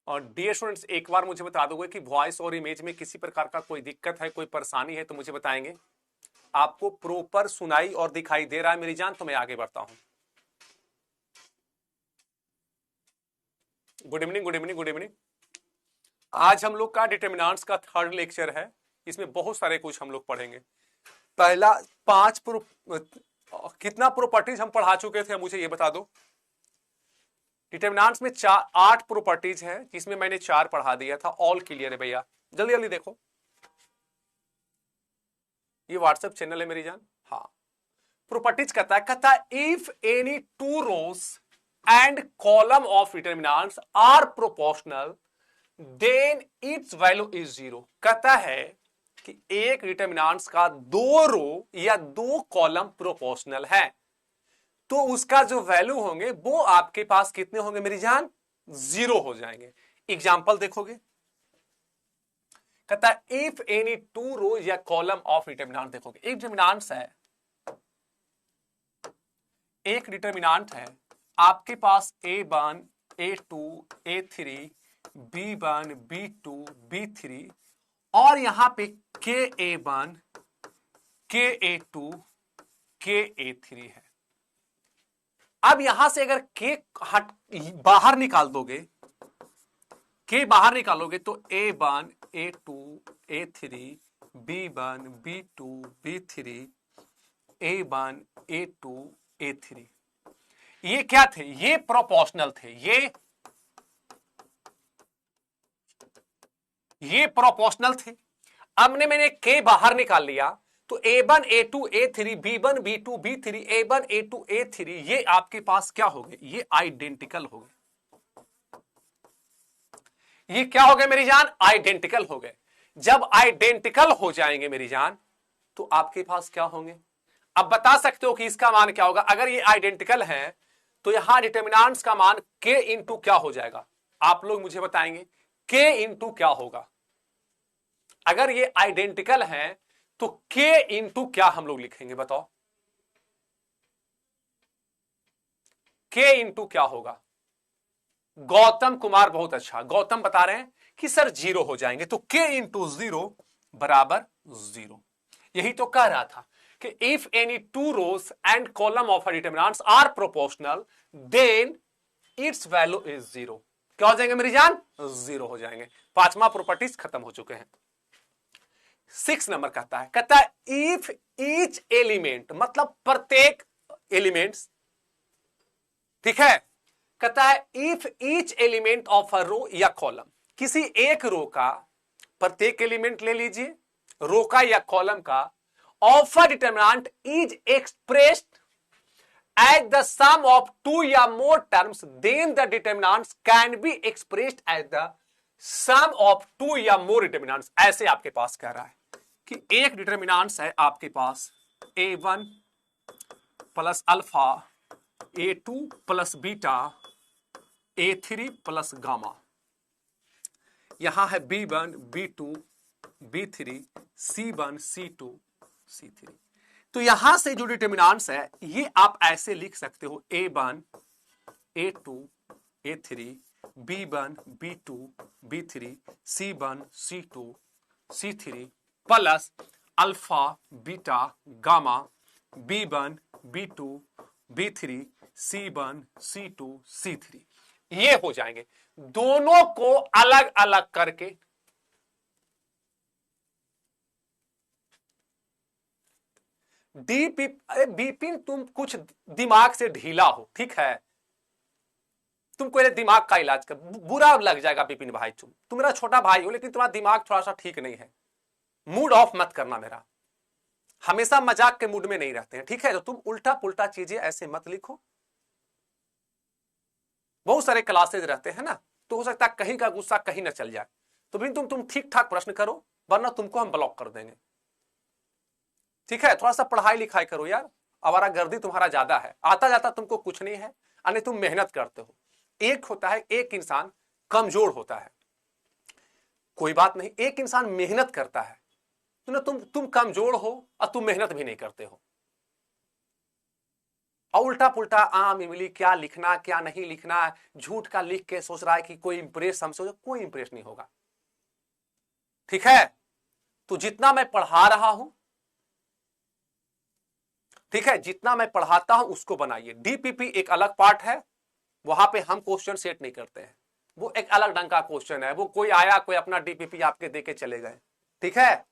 और dear students, एक बार मुझे बता दोगे कि वॉइस और इमेज में किसी प्रकार का कोई दिक्कत है, कोई परेशानी है तो मुझे बताएंगे। आपको प्रॉपर सुनाई और दिखाई दे रहा है मेरी जान? तो मैं आगे बढ़ता हूं। Good evening, good evening, good evening. आज हम लोग का डिटरमिनेंट्स का थर्ड लेक्चर है। इसमें बहुत सारे कुछ हम लोग पढ़ेंगे। पहला कितना प्रॉपर्टीज हम पढ़ा चुके थे, मुझे ये बता दो। डिटरमिनेंट्स में 8 प्रॉपर्टीज हैं, जिसमें मैंने 4 पढ़ा दिया था। ऑल क्लियर है भैया? जल्दी जल्दी देखो, ये व्हाट्सएप चैनल है मेरी जान। हाँ, प्रॉपर्टीज कहता है if any two rows and column of determinants are proportional then its value is zero. कहता है कि एक डिटरमिनेंट्स का 2 रो या 2 कॉलम प्रोपोर्शनल है तो उसका जो वैल्यू होंगे वो आपके पास कितने होंगे मेरी जान? 0 हो जाएंगे। एग्जाम्पल देखोगे, कहता है इफ एनी टू रो या कॉलम ऑफ डिटरमिनेंट। देखोगे एक डिटरमिनेंट है, एक डिटरमिनेंट है आपके पास A1, A2, A3, B1, B2, B3 और यहां पे KA1, KA2, KA3 है। अब यहां से अगर K बाहर निकाल दोगे, K बाहर निकालोगे तो A1, A2, A3, B1, B2, B3, A1, A2, A3 ये क्या थे? ये प्रोपोर्शनल थे। ये प्रोपोर्शनल थे। अब मैंने K बाहर निकाल लिया तो A1, A2, A3, B1, B2, B3, A1, A2, A3 ये आपके पास क्या हो गए? ये आइडेंटिकल हो गए। ये क्या हो गए मेरी जान? आइडेंटिकल हो गए। जब आइडेंटिकल हो जाएंगे मेरी जान तो आपके पास क्या होंगे? अब बता सकते हो कि इसका मान क्या होगा? अगर ये आइडेंटिकल है तो यहां डिटरमिनेंट्स का मान K इंटू क्या हो जाएगा? आप लोग मुझे बताएंगे K इंटू क्या होगा? अगर ये आइडेंटिकल है तो K इंटू क्या हम लोग लिखेंगे? बताओ K इंटू क्या होगा? गौतम कुमार, बहुत अच्छा। गौतम बता रहे हैं कि सर 0 हो जाएंगे, तो K इंटू 0 बराबर 0। यही तो कह रहा था कि if any two rows and column of determinants are proportional then its value is 0। क्या हो जाएंगे मेरी जान? 0 हो जाएंगे। 5वां प्रॉपर्टीज खत्म हो चुके हैं। 6 नंबर कहता है इफ ईच एलिमेंट, मतलब प्रत्येक एलिमेंट्स, ठीक है। कहता है if each element of a row या कॉलम, किसी एक रो का प्रत्येक एलिमेंट ले लीजिए, रो का या कॉलम का, of a determinant is expressed as the sum of 2 या more terms then the determinants can be expressed as the sum of 2 या मोर डिटरमिनेंट्स। ऐसे आपके पास कह रहा है कि एक डिटरमिनेंट्स है आपके पास A1 plus alpha, A2 plus beta, A3 plus gamma. यहां है B1, B2, B3, C1, C2, C3। तो यहां से जो डिटरमिनेंट्स है ये आप ऐसे लिख सकते हो A1, A2, A3, B1, B2, B3, C1, C2, C3 plus alpha, beta, gamma, B1, B2, B3, C1, C2, C3 ये हो जाएंगे। दोनों को अलग अलग करके बिपिन तुम कुछ दिमाग से ढीला हो, ठीक है? तुमको दिमाग का इलाज कर, बुरा लग जाएगा बिपिन भाई। तुम मेरा छोटा भाई हो लेकिन तुम्हारा दिमाग थोड़ा सा ठीक नहीं है। मूड ऑफ मत करना मेरा, हमेशा मजाक के मूड में नहीं रहते हैं, ठीक है? तो तुम उल्टा पुल्टा चीजें ऐसे मत लिखो। बहुत सारे क्लासेज रहते हैं ना, तो हो सकता है कहीं का गुस्सा कहीं ना चल जाए। तो भी तुम ठीक ठाक प्रश्न करो, वरना तुमको हम ब्लॉक कर देंगे, ठीक है? थोड़ा सा पढ़ाई लिखाई करो यार, आवारा गर्दी तुम्हारा ज्यादा है, आता जाता तुमको कुछ नहीं है, अने तुम मेहनत करते हो। एक होता है एक इंसान कमजोर होता है, कोई बात नहीं, एक इंसान मेहनत करता है। तुम कमजोर हो और तुम मेहनत भी नहीं करते हो, और उल्टा पुल्टा आम इमली क्या लिखना क्या नहीं लिखना, झूठ का लिख के सोच रहा है कि कोई इंप्रेस हमसे हो, कोई इंप्रेस नहीं होगा। ठीक है, तो जितना मैं पढ़ा रहा हूं, ठीक है, जितना मैं पढ़ाता हूं उसको बनाइए। डीपीपी एक अलग पार्ट है, वहां पे हम क्वेश्चन सेट नहीं करते हैं, वो एक अलग ढंग का क्वेश्चन है। वो कोई आया, कोई अपना डीपीपी आपके देके चले गए। ठीक है,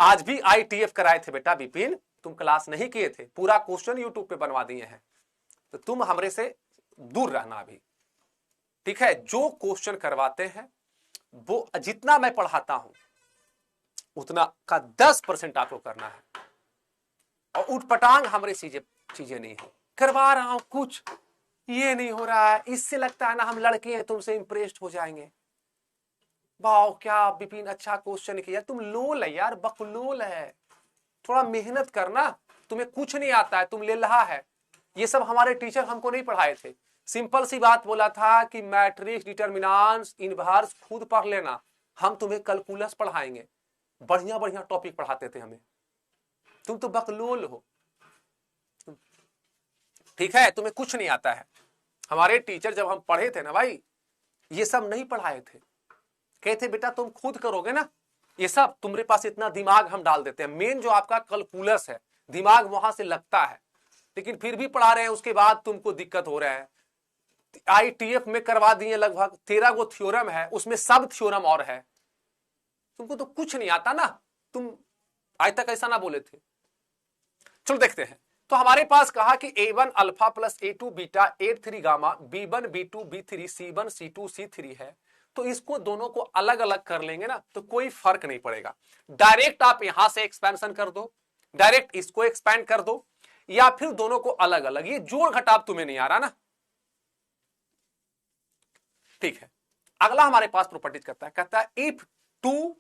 आज भी आईटीएफ कराए थे बेटा विपिन, तुम क्लास नहीं किए थे, पूरा क्वेश्चन यूट्यूब पे बनवा दिए हैं, तो तुम हमरे से दूर रहना अभी। ठीक है, जो क्वेश्चन करवाते हैं वो जितना मैं पढ़ाता हूं उतना का 10% आपको करना है, और उठपटांग हमारे चीजें नहीं है। करवा रहा हूं कुछ, ये नहीं हो रहा है, इससे लगता है ना हम लड़के हैं तुमसे इंप्रेस्ड हो जाएंगे। वाह क्या विपिन अच्छा क्वेश्चन किया, तुम लोल है यार, बकलोल है, थोड़ा मेहनत करना, तुम्हें कुछ नहीं आता है, तुम ले रहा है। ये सब हमारे टीचर हमको नहीं पढ़ाए थे। सिंपल सी बात बोला था कि मैट्रिक्स, डिटर्मिनेंट्स, इनवर्स खुद पढ़ लेना, हम तुम्हें कैलकुलस पढ़ाएंगे। बढ़िया बढ़िया टॉपिक पढ़ाते थे हमें, तुम तो बकलोल हो। ठीक है, तुम्हें कुछ नहीं आता है। हमारे टीचर जब हम पढ़े थे ना भाई, ये सब नहीं पढ़ाए थे, कहते बेटा तुम खुद करोगे ना ये सब, तुम्हारे पास इतना दिमाग हम डाल देते हैं। मेन जो आपका कैलकुलस है, दिमाग वहां से लगता है, लेकिन फिर भी पढ़ा रहे हैं, उसके बाद तुमको दिक्कत हो रहा है। आईटीएफ में करवा दिए लगभग 13 गो थ्योरम है, उसमें सब थ्योरम और है, तुमको तो कुछ नहीं आता ना, तुम आज तक ऐसा ना बोले थे। चलो देखते हैं। तो हमारे पास कहा कि A1 alpha plus A2 beta A3 gamma B1 B2 B3 C1 C2 C3 है, तो इसको दोनों को अलग अलग कर लेंगे ना तो कोई फर्क नहीं पड़ेगा। डायरेक्ट आप यहां से एक्सपेंशन कर दो, डायरेक्ट इसको एक्सपैंड कर दो, या फिर दोनों को अलग अलग, ये जोड़ घटाव तुम्हें नहीं आ रहा ना। ठीक है, अगला हमारे पास प्रॉपर्टीज कहता है इफ टू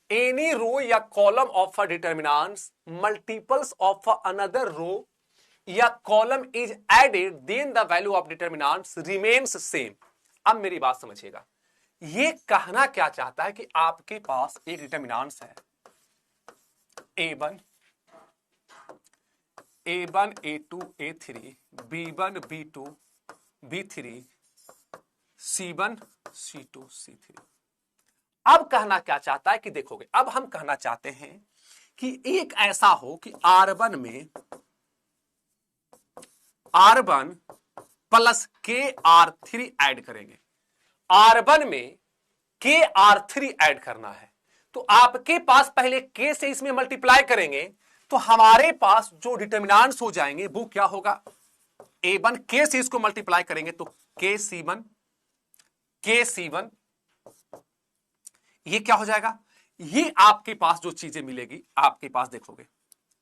एनी रो या column of a determinants multiples of another row या column is added then the value of determinants remains same. अब मेरी बात समझिएगा, ये कहना क्या चाहता है कि आपके पास एक डिटर्मिनेंट्स है A1 A2 A3 B1 B2 B3 C1 C2 C3। अब कहना क्या चाहता है कि देखोगे, अब हम कहना चाहते हैं कि एक ऐसा हो कि R1 में R1 प्लस KR3 ऐड करेंगे, R1 में KR3 ऐड करना है, तो आपके पास पहले K से इसमें मल्टीप्लाई करेंगे, तो हमारे पास जो डिटर्मिनेंट्स हो जाएंगे वो क्या होगा, A1 K से इसको मल्टीप्लाई करेंगे तो KC1 KC1, ये क्या हो जाएगा, ये आपके पास जो चीजें मिलेगी आपके पास देखोगे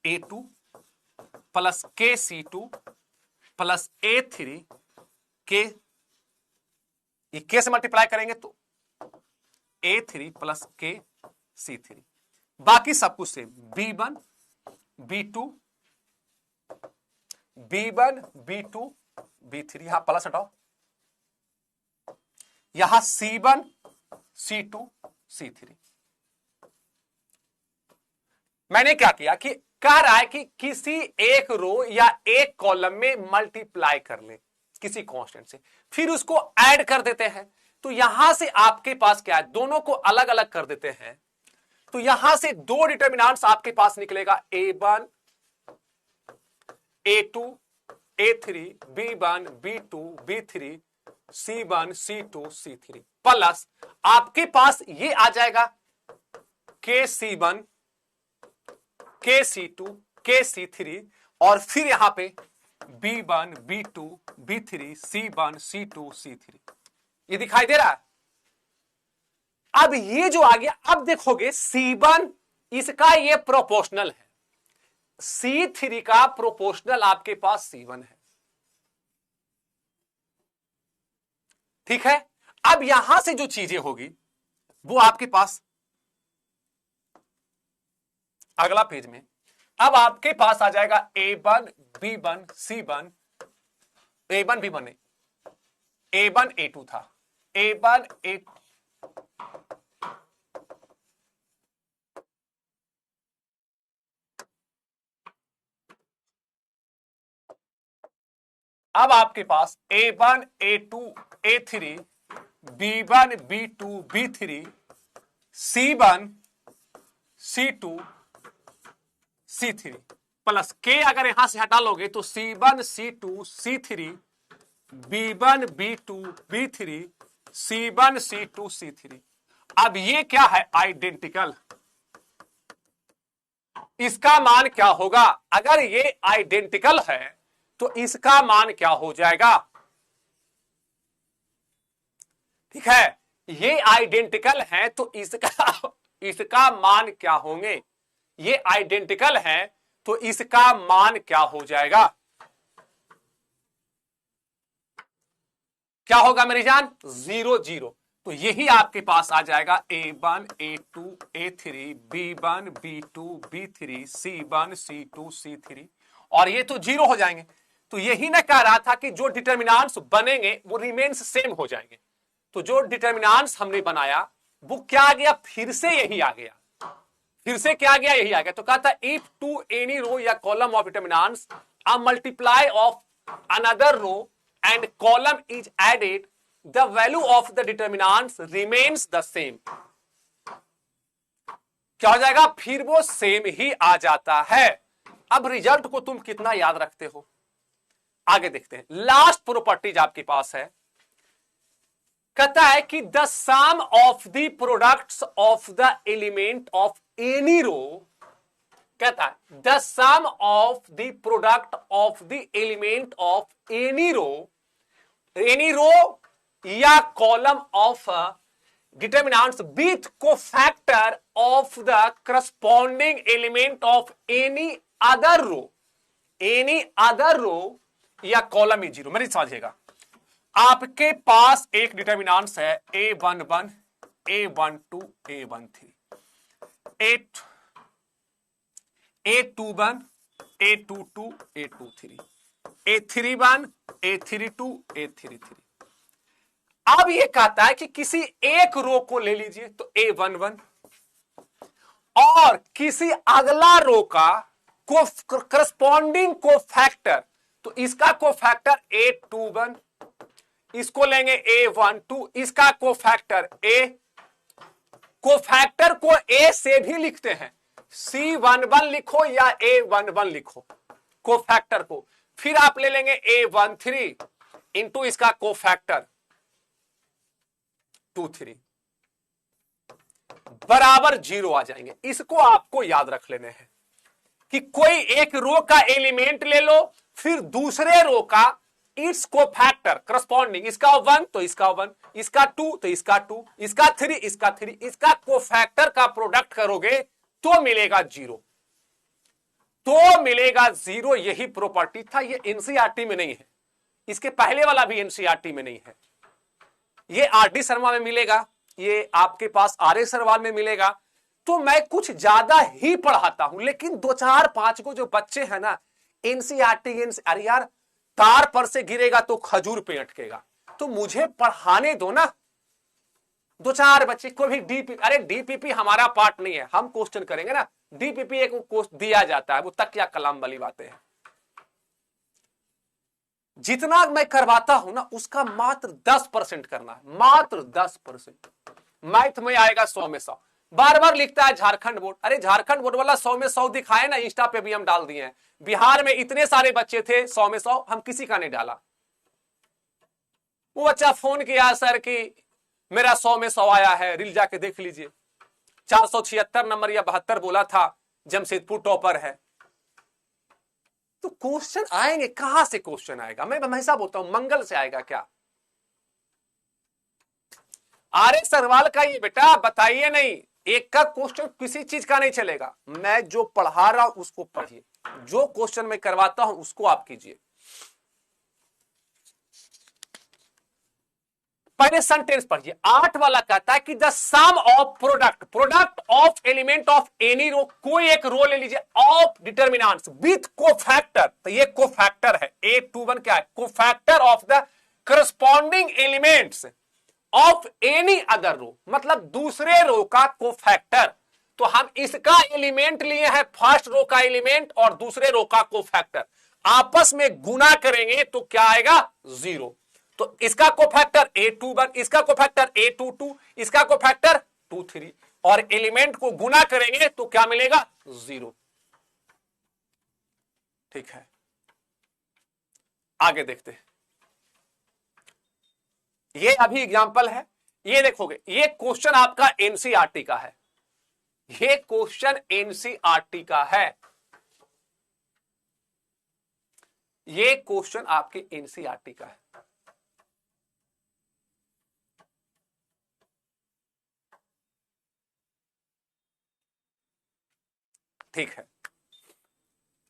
A2 plus KC2 plus A3 के, ये K से मल्टीप्लाई करेंगे तो A3 प्लस KC3, बाकी सब कुछ same, B1 B2 B2 B3, यहां प्लस हटाओ, यहां C1 C2 C3। मैंने क्या किया कि कह रहा है कि किसी एक रो या एक कॉलम में मल्टीप्लाई कर ले किसी कांस्टेंट से, फिर उसको ऐड कर देते हैं, तो यहां से आपके पास क्या है, दोनों को अलग अलग कर देते हैं, तो यहां से दो डिटर्मिनेंट्स आपके पास निकलेगा A1 A2 A3 B1 B2 B3 C1 C2 C3 plus आपके पास ये आ जाएगा KC1 KC2 KC3, और फिर यहां पे B1 B2 B3 C1 C2 C3, ये दिखाई दे रहा है। अब ये जो आ गया, अब देखोगे C1 इसका ये प्रोपोर्शनल है, C3 का प्रोपोर्शनल आपके पास C1 है। ठीक है, अब यहां से जो चीजें होगी वो आपके पास अगला पेज में, अब आपके पास आ जाएगा A1 B1 C1, A1 B1 नहीं, A1 A2 था, A1 A2 अब आपके पास A1 A2 A3 B1 B2 B3 C1 C2 C3 plus K अगर यहां से हटा लोगे तो C1 C2 C3 B1 B2 B3 C1 C2 C3। अब ये क्या है? आइडेंटिकल। इसका मान क्या होगा? अगर ये आइडेंटिकल है तो इसका मान क्या हो जाएगा? ठीक है, ये आइडेंटिकल है तो इसका मान क्या होंगे? ये आइडेंटिकल है तो इसका मान क्या हो जाएगा? क्या होगा मेरी जान? 0 0। तो यही आपके पास आ जाएगा A1 A2 A3 B1 B2 B3 C1 C2 C3 और ये तो 0 हो जाएंगे। तो यही ना कह रहा था कि जो डिटर्मिनेंट्स बनेंगे वो रिमेन्स सेम हो जाएंगे। तो जो डिटर्मिनेंट्स हमने बनाया वो क्या आ गया? फिर से यही आ गया। फिर से क्या आ गया? यही आ गया। तो कहता है इफ टू एनी रो या column of determinants a multiply of another row and column is added, the value of the determinants remains the same। क्या हो जाएगा? फिर वो सेम ही आ जाता है। अब रिजल्ट को तुम कितना याद रखते हो आगे देखते हैं। लास्ट प्रॉपर्टीज आपके पास है, कहता है कि the sum of the products of the element of any row, कहता है the sum of the product of the element of any row या column of determinants with cofactor of the corresponding element of any other row या column is 0। मेरी समझिएगा, आपके पास एक determinants है A11 A12 A13 A21 A22 A23 A31 A32 A33। अब ये कहता है कि किसी एक रो को ले लीजिए तो A11 और किसी अगला रो का करस्पॉन्डिंग कोफैक्टर, तो इसका कोफैक्टर A21, इसको लेंगे A12, इसका कोफैक्टर A, कोफैक्टर को A से भी लिखते हैं, C11 लिखो या A11 लिखो कोफैक्टर को, फिर आप ले लेंगे A13 इंटू इसका कोफैक्टर 23 बराबर 0 आ जाएंगे। इसको आपको याद रख लेने हैं कि कोई एक रो का एलिमेंट ले लो, फिर दूसरे रो का इट्स कोफैक्टर करस्पॉन्डिंग, इसका 1 तो इसका 1, इसका 2 तो इसका 2, इसका 3 इसका 3, इसका कोफैक्टर का प्रोडक्ट करोगे तो मिलेगा 0, तो मिलेगा 0। यही प्रॉपर्टी था। ये एनसीईआरटी में नहीं है, इसके पहले वाला भी एनसीईआरटी में नहीं है। ये आरडी शर्मा में मिलेगा, ये आपके पास आर्य सरवाल में मिलेगा। तो मैं कुछ ज्यादा ही पढ़ाता हूं, लेकिन 2 4 5 को जो बच्चे हैं ना एनसीईआरटी, अरे यार तार पर से गिरेगा तो खजूर पे अटकेगा, तो मुझे पढ़ाने दो ना। 2 4 बच्चे को भी अरे डीपीपी हमारा पार्ट नहीं है, हम क्वेश्चन करेंगे ना। डीपीपी एक कोर्स दिया जाता है, वो तकिया कलाम वाली बातें हैं। जितना मैं करवाता हूं ना उसका मात्र 10% करना है, मात्र 10%। मैथ में आएगा 100 में 100। बार बार लिखता है झारखंड बोर्ड, अरे झारखंड बोर्ड वाला 100 में 100 दिखाए ना, इंस्टा पे भी हम डाल दिए हैं। बिहार में इतने सारे बच्चे थे 100 में 100, हम किसी का नहीं डाला। वो बच्चा फोन किया सर कि मेरा 100 में 100 आया है, रील जाके देख लीजिए। 476 नंबर या 72 बोला था, जमशेदपुर टॉपर है। तो क्वेश्चन आएंगे, कहां से क्वेश्चन आएगा? मैं हमेशा बोलता हूं मंगल से आएगा क्या? आर्य सरवाल का ये बेटा बताइए नहीं, एक का क्वेश्चन किसी चीज का नहीं चलेगा। मैं जो पढ़ा रहा हूं उसको पढ़िए, जो क्वेश्चन मैं करवाता हूं उसको आप कीजिए। पहले सेंटेंस पढ़िए। 8 वाला कहता है कि the sum of product of element of any row, कोई एक रो ले लीजिए, ऑफ डिटर्मिनेंट्स विथ कोफैक्टर, तो ये कोफैक्टर है। A21 क्या है? Cofactor of the corresponding elements of any other row, मतलब दूसरे रो का कोफैक्टर। तो हम इसका एलिमेंट लिए हैं, फर्स्ट रो का एलिमेंट और दूसरे रो का कोफैक्टर। आपस में गुना करेंगे तो क्या आएगा 0। तो इसका कोफैक्टर A21, इसका कोफैक्टर A22, इसका कोफैक्टर 23 और एलिमेंट को गुना करेंगे तो क्या मिलेगा 0। ठीक है, आगे देखते हैं। ये अभी एग्जांपल है, ये देखोगे, ये क्वेश्चन आपका एनसीईआरटी का है, ये क्वेश्चन एनसीईआरटी का है, ये क्वेश्चन आपके एनसीईआरटी का है। ठीक है,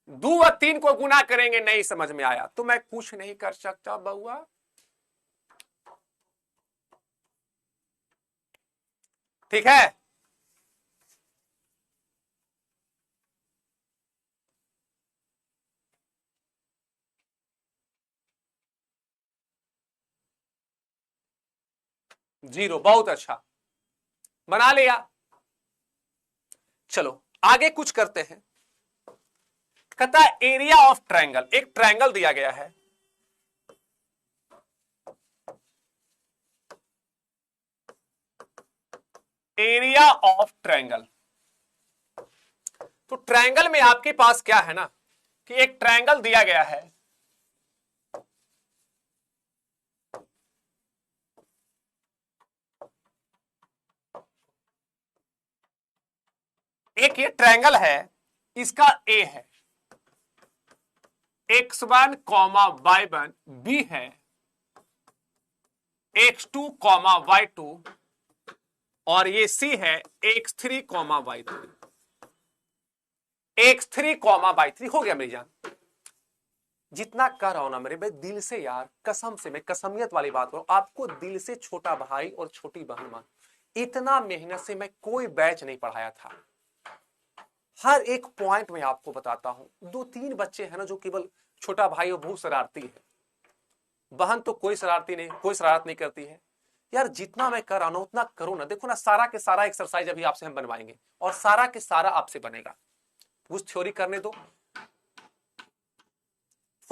2 और 3 को गुना करेंगे, नहीं समझ में आया तो मैं कुछ नहीं कर सकता बउआ। ठीक है, जीरो, बहुत अच्छा बना लिया। चलो आगे कुछ करते हैं। कहता है एरिया ऑफ ट्रायंगल, एक ट्रायंगल दिया गया है, एरिया ऑफ ट्रायंगल। तो ट्रायंगल में आपके पास क्या है ना कि एक ट्रायंगल दिया गया है, एक ये ट्रायंगल है, इसका ए है, x1, y1 बी है, x2, y2 और ये सी है x3, y3, x3, y3 हो गया मेरी जान। जितना कर रहा हूं ना मेरे भाई दिल से यार, कसम से, मैं कसमियत वाली बात करूं, आपको दिल से छोटा भाई और छोटी बहन मान, इतना मेहनत से मैं कोई बैच नहीं पढ़ाया था। हर एक पॉइंट में आपको बताता हूं। 2-3 बच्चे हैं ना जो केवल छोटा भाई और बहुत शरारती है, बहन तो कोई शरारती नहीं, कोई शरारत नहीं करती है। यार जितना मैं कर रहा हूं उतना करो ना। देखो ना, सारा के सारा एक्सरसाइज अभी आपसे हम बनवाएंगे और सारा के सारा आपसे बनेगा। कुछ थ्योरी करने दो।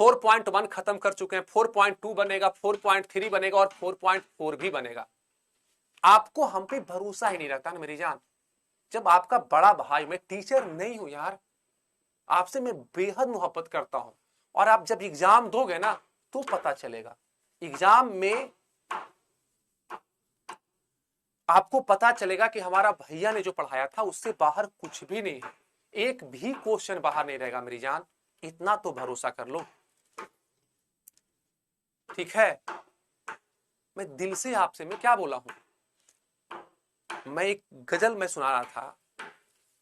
4.1 खत्म कर चुके हैं, 4.2 बनेगा, 4.3 बनेगा और 4.4 भी बनेगा। आपको हम पे भरोसा ही नहीं रहता ना मेरी जान। जब आपका बड़ा भाई, मैं टीचर नहीं हूं यार, आपसे मैं बेहद मोहब्बत करता हूं, और आप जब एग्जाम दोगे ना तो पता चलेगा। एग्जाम में आपको पता चलेगा कि हमारा भैया ने जो पढ़ाया था उससे बाहर कुछ भी नहीं है, एक भी क्वेश्चन बाहर नहीं रहेगा मेरी जान, इतना तो भरोसा कर लो। ठीक है, मैं दिल से आपसे, मैं क्या बोला हूं, मैं एक गजल में सुना रहा था,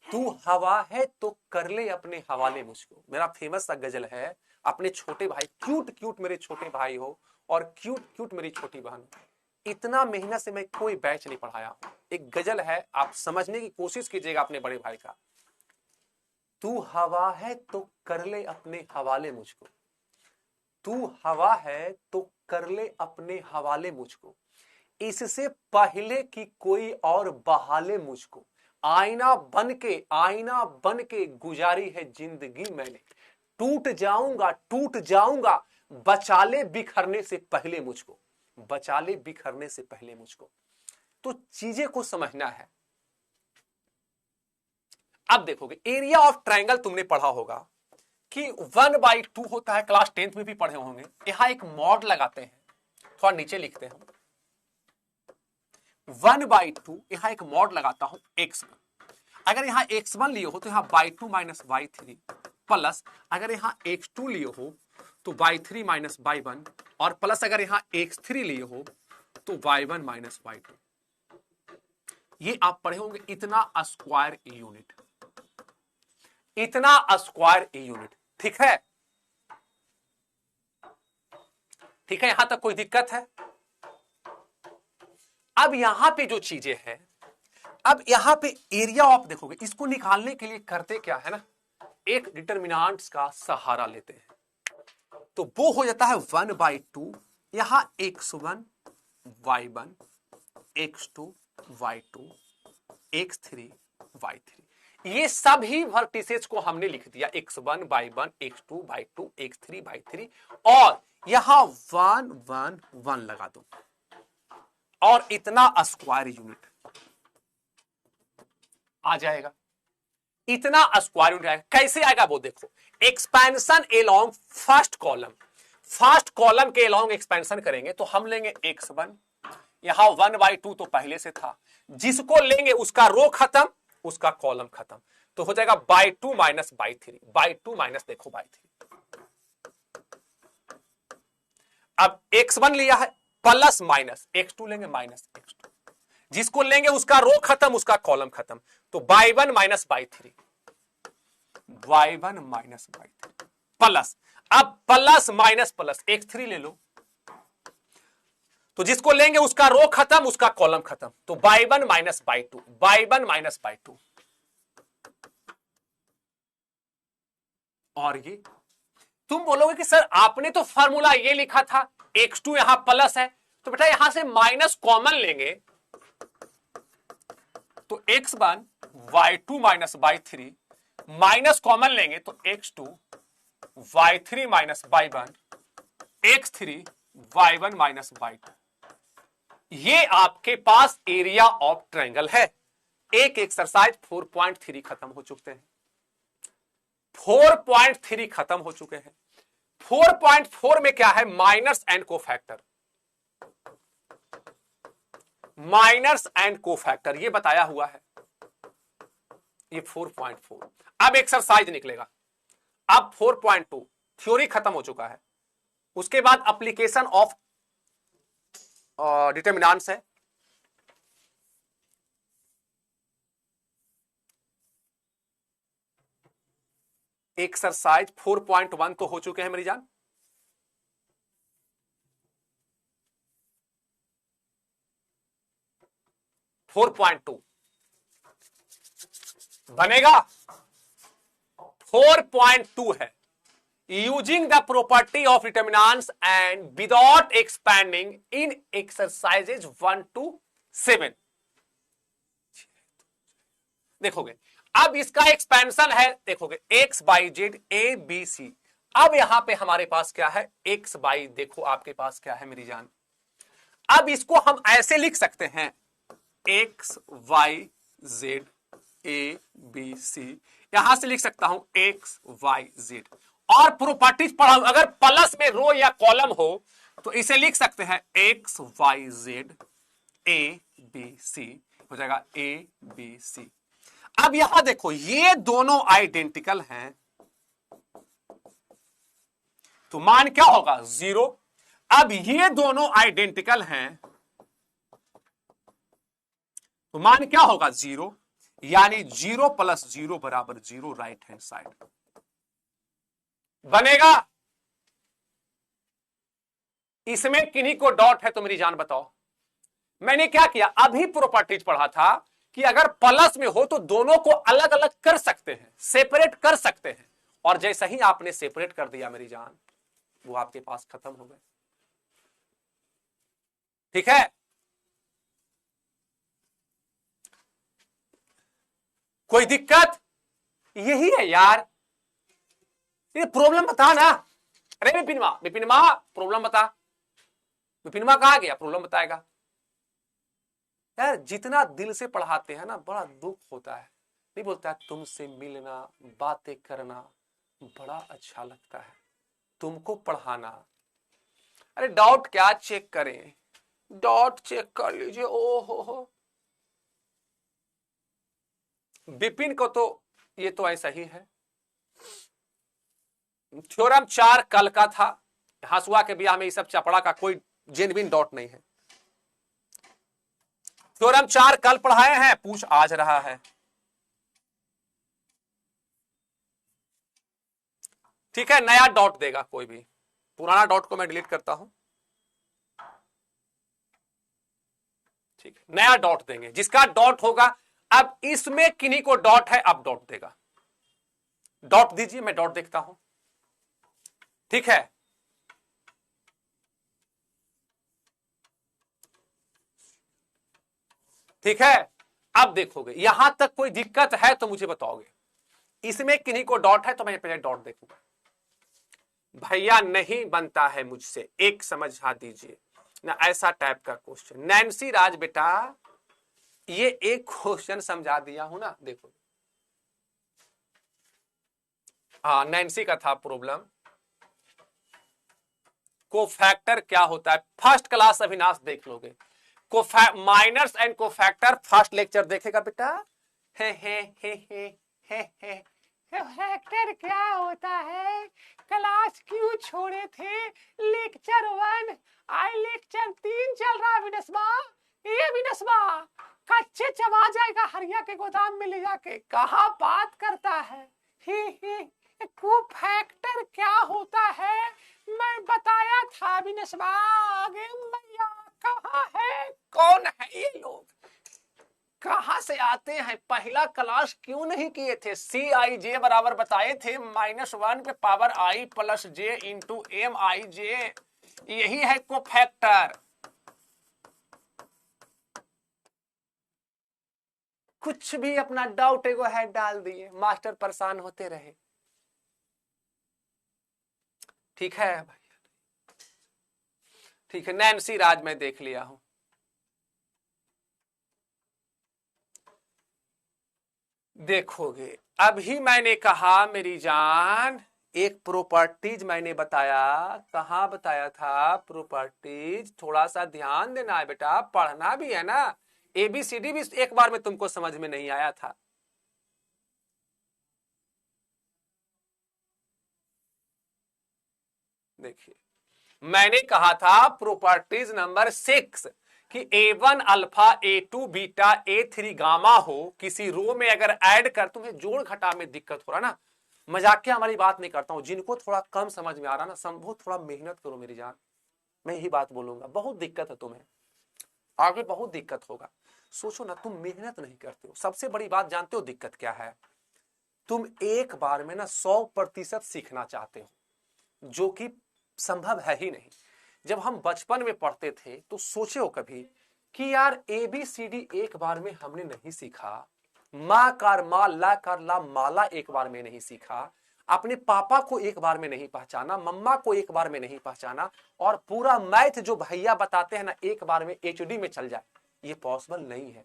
तू हवा है तो कर ले अपने हवाले मुझको। मेरा फेमस सा गजल है। अपने छोटे भाई, क्यूट क्यूट मेरे छोटे भाई हो और क्यूट क्यूट मेरी छोटी बहन हो, इतना मेहनत से मैं कोई बैच नहीं पढ़ाया हूं। एक गजल है, आप समझने की कोशिश कीजिएगा अपने बड़े भाई का। तू हवा है तो कर ले अपने हवाले मुझको, तू हवा है तो कर ले अपने हवाले मुझको, इससे पहले कि कोई और बहाले मुझको, आईना बन के गुजारी है जिंदगी मैंने, टूट जाऊंगा बचा ले बिखरने से पहले मुझको, बचा ले बिखरने से पहले मुझको। तो चीजें को समझना है। अब देखोगे एरिया ऑफ ट्रायंगल तुमने पढ़ा होगा कि 1/2 होता है, क्लास 10th में भी पढ़े होंगे। यहां एक मॉड लगाते हैं, थोड़ा नीचे लिखते हैं, 1/2 यहां एक मॉड लगाता हूं x1। अगर यहां x1 लिए हो तो यहां y2 माइनस y3 प्लस, अगर यहां x2 लिए हो तो y3 माइनस y1 और प्लस अगर यहां x3 लिए हो तो y1 माइनस y2। ये आप पढ़े होंगे, इतना स्क्वायर यूनिट, इतना स्क्वायर यूनिट। ठीक है, ठीक है, यहां तक कोई दिक्कत है? अब यहां पे जो चीजें हैं, अब यहां पे एरिया ऑफ देखोगे, इसको निकालने के लिए करते क्या है ना, एक डिटर्मिनेंट्स का सहारा लेते हैं, तो वो हो जाता है 1/2, यहां x1 y1, x2 y2, x3 y3, ये सभी वर्टिसेस को हमने लिख दिया x1 by 1, x2 by 2, x3 by 3 और यहां 1 1 1 लगा दो और इतना स्क्वायर यूनिट आ जाएगा। इतना स्क्वायर यूनिट आएगा। कैसे आएगा वो देखो, एक्सपेंशन एलोंग फर्स्ट कॉलम के एलोंग एक्सपेंशन करेंगे तो हम लेंगे x1, यहां 1/2 तो पहले से था, जिसको लेंगे उसका रो खत्म उसका कॉलम खत्म, तो हो जाएगा by 2 minus by 3, by 2 minus देखो बाई 3। अब x1 लिया है प्लस माइनस x2 लेंगे माइनस x2, जिसको लेंगे उसका रो खत्म उसका कॉलम खत्म, तो by 1 minus by 3, by 1 minus by 3 plus, अब प्लस माइनस प्लस x3 ले लो, तो जिसको लेंगे उसका रो खत्म उसका कॉलम खत्म, तो by 1 minus by 2, by 1 minus by 2। और ये तुम बोलोगे कि सर आपने तो फॉर्मूला ये लिखा था x2 यहां प्लस है, तो बेटा यहां से माइनस कॉमन लेंगे तो x1 y2 minus y3, minus common लेंगे तो x2 y3 minus y1, x3 y1 minus y2। ये आपके पास एरिया ऑफ ट्रायंगल है। एक एक्सरसाइज 4.3 खत्म हो चुके हैं, 4.3 खत्म हो चुके हैं। 4.4 में क्या है, minus and cofactor, minus and cofactor ये बताया हुआ है, ये 4.4। अब एक्सरसाइज निकलेगा। अब 4.2 थ्योरी खत्म हो चुका है, उसके बाद एप्लीकेशन ऑफ डिटरमिनेंट्स है। एक्सरसाइज 4.1 तो हो चुके हैं मेरी जान, फोर 4.2 बनेगा। 4.2 है, using the property of determinants and without expanding in exercises 1 to 7। देखोगे अब इसका एक्सपेंशन है, देखोगे x y z a b c. अब यहां पे हमारे पास क्या है, x बाई, देखो आपके पास क्या है मेरी जान, अब इसको हम ऐसे लिख सकते हैं x y z a b c, यहां से लिख सकता हूं x वाई जेड। और प्रॉपर्टीज पढ़ा, अगर प्लस में रो या कॉलम हो तो इसे लिख सकते हैं x y z a b c, हो जाएगा ए बी सी। अब यहां देखो ये दोनों आइडेंटिकल हैं तो मान क्या होगा, 0। अब ये दोनों आइडेंटिकल हैं तो मान क्या होगा, 0, यानी 0 प्लस 0 बराबर 0 राइट हैंड साइड बनेगा। इसमें किन्हीं को डॉट है तो मेरी जान बताओ। मैंने क्या किया, अभी प्रॉपर्टीज पढ़ा था कि अगर प्लस में हो तो दोनों को अलग अलग कर सकते हैं, सेपरेट कर सकते हैं, और जैसे ही आपने सेपरेट कर दिया मेरी जान, वो आपके पास खत्म हो गए। ठीक है, कोई दिक्कत? यही है यार, ये प्रॉब्लम बता ना। अरे विपिनमा प्रॉब्लम बता। विपिनमा कहां गया, प्रॉब्लम बताएगा। यार जितना दिल से पढ़ाते हैं ना, बड़ा दुख होता है। नहीं बोलता है तुमसे मिलना, बातें करना बड़ा अच्छा लगता है, तुमको पढ़ाना। अरे डाउट क्या चेक करें, डॉट चेक कर लीजिए। ओ हो विपिन को तो ये तो ऐसा ही है। थ्योरम 4 कल का था, हंसुआ के ब्याह में ये सब चपड़ा का कोई जेन्युइन डॉट नहीं है। थ्योरम 4 कल पढ़ाए हैं, पूछ आज रहा है। ठीक है, नया डॉट देगा कोई भी, पुराना डॉट को मैं डिलीट करता हूं। ठीक है, नया डॉट देंगे, जिसका डॉट होगा। अब इसमें किन्हीं को डॉट है, अब डॉट देगा। डॉट दीजिए, मैं डॉट देखता हूं। ठीक है, ठीक है। अब देखोगे यहां तक कोई दिक्कत है तो मुझे बताओगे, इसमें किन्हीं को डॉट है तो मैं पहले डॉट देखूंगा। भैया नहीं बनता है मुझसे, एक समझा दीजिए ना, ऐसा टाइप का क्वेश्चन। नैन्सी राज बेटा ये एक क्वेश्चन समझा दिया हूं ना, देखो। हाँ नैन्सी का था प्रॉब्लम, कोफैक्टर क्या होता है, फर्स्ट क्लास अविनाश देख लोगे। Minors and cofactor first lecture देखेगा बेटा। हे कोफैक्टर क्या होता है, क्लास क्यों छोड़े थे, लेक्चर 1 आई लेक्चर 3 चल रहा है विनस्बा। ये विनस्बा कच्चे चबा जाएगा हरिया के गोदाम में ले जाके, कहाँ बात करता है। कोफैक्टर क्या होता है मैं बताया था विनस्बा, आगे भैया कहाँ है, कौन है ये लोग, कहां से आते हैं, पहला क्लास क्यों नहीं किए थे। सी आई जे बराबर बताए थे -1 पे पावर आई प्लस जे इंटू एम आई जे, यही है कोफैक्टर। कुछ भी अपना डाउट एगो है डाल दिए, मास्टर परेशान होते रहे। ठीक है भैया, ठीक है। नैन्सी राज मैं देख लिया हूं। देखोगे अभी मैंने कहा मेरी जान, एक प्रॉपर्टीज मैंने बताया, कहां बताया था प्रॉपर्टीज, थोड़ा सा ध्यान देना है बेटा, पढ़ना भी है ना। एबीसीडी भी एक बार में तुमको समझ में नहीं आया था। देखिए मैंने कहा था प्रॉपर्टीज नंबर 6 कि A1 alpha A2 beta A3 gamma हो, किसी रो में अगर ऐड कर, तुम्हें जोड़ घटा में दिक्कत हो रहा ना, मजाकिया हमारी बात नहीं करता हूं, जिनको थोड़ा कम समझ में आ रहा ना, संभव थोड़ा मेहनत करो मेरी जान, मैं यही बात बोलूंगा। बहुत दिक्कत है तुम्हें, आगे बहुत दिक्कत होगा। सोचो ना तुम मेहनत नहीं करते हो, सबसे बड़ी बात जानते हो दिक्कत क्या है, तुम एक बार में ना 100% सीखना चाहते हो, जो कि संभव है ही नहीं। जब हम बचपन में पढ़ते थे तो सोचे हो कभी कि यार ABCD एक बार में हमने नहीं सीखा, माँ कार मा ला कार ला माला एक बार में नहीं सीखा, अपने पापा को एक बार में नहीं पहचाना, मम्मा को एक बार में नहीं पहचाना, और पूरा मैथ जो भैया बताते हैं ना एक बार में HD में चल जाए, ये पॉसिबल नहीं है।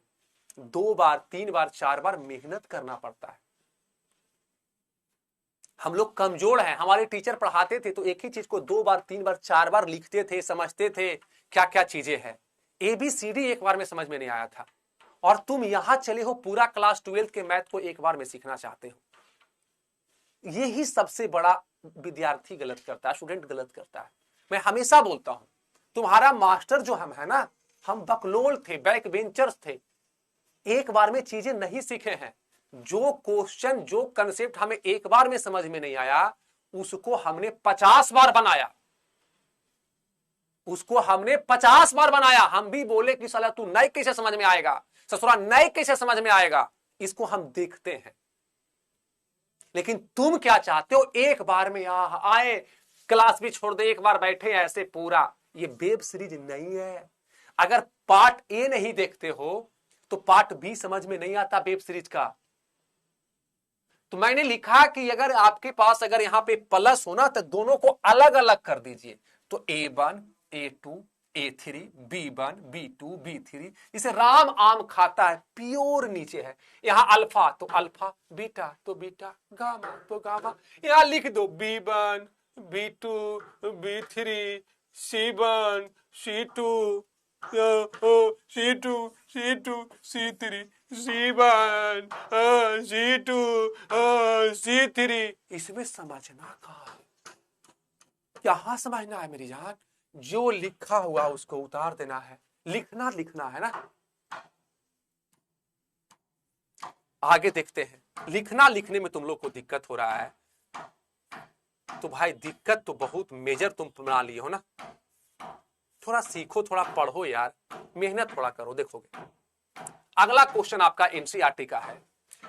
2 बार 3 बार 4 बार मेहनत करना पड़ता है। हम लोग कमजोर हैं, हमारे टीचर पढ़ाते थे तो एक ही चीज को 2 बार 3 बार 4 बार लिखते थे, समझते थे क्या क्या चीजें हैं। ABCD एक बार में समझ में नहीं आया था, और तुम यहां चले हो पूरा क्लास 12 के मैथ को एक बार में सीखना चाहते हो। यही सबसे बड़ा विद्यार्थी गलत करता है, स्टूडेंट गलत करता है। मैं हमेशा बोलता हूं तुम्हारा मास्टर जो हम है ना, हम बकलोल थे, बैक बेंचर्स थे, एक बार में चीजें नहीं सीखे हैं। जो क्वेश्चन जो कंसेप्ट हमें एक बार में समझ में नहीं आया, उसको हमने 50 बार बनाया, उसको हमने 50 बार बनाया। हम भी बोले कि साला तू नए कैसे समझ में आएगा, ससुरा नए कैसे समझ में आएगा, इसको हम देखते हैं। लेकिन तुम क्या चाहते हो, एक बार में आए, क्लास भी छोड़ दे, एक बार बैठे ऐसे पूरा। ये वेब सीरीज नहीं है। अगर पार्ट A नहीं देखते हो तो पार्ट B समझ में नहीं आता वेब सीरीज का। तो मैंने लिखा कि अगर आपके पास अगर यहां पे प्लस होना तो दोनों को अलग अलग कर दीजिए, तो A1 A2 A3 B1 B2 B3, इसे राम आम खाता है, प्योर नीचे है। यहां अल्फा तो अल्फा, बीटा तो बीटा, गामा तो गामा। यहां लिख दो B1 B2 B3 C1 C2 C2 C2 C3 C1 C2 C3। इसमें समझना कहाँ है, यहां समझना है मेरी जान। जो लिखा हुआ उसको उतार देना है, लिखना है ना। आगे देखते हैं। लिखने में तुम लोग को दिक्कत हो रहा है तो भाई दिक्कत तो बहुत मेजर तुम बना लिए हो ना। थोड़ा सीखो, थोड़ा पढ़ो यार, मेहनत थोड़ा करो। देखोगे अगला क्वेश्चन आपका NCERT का है,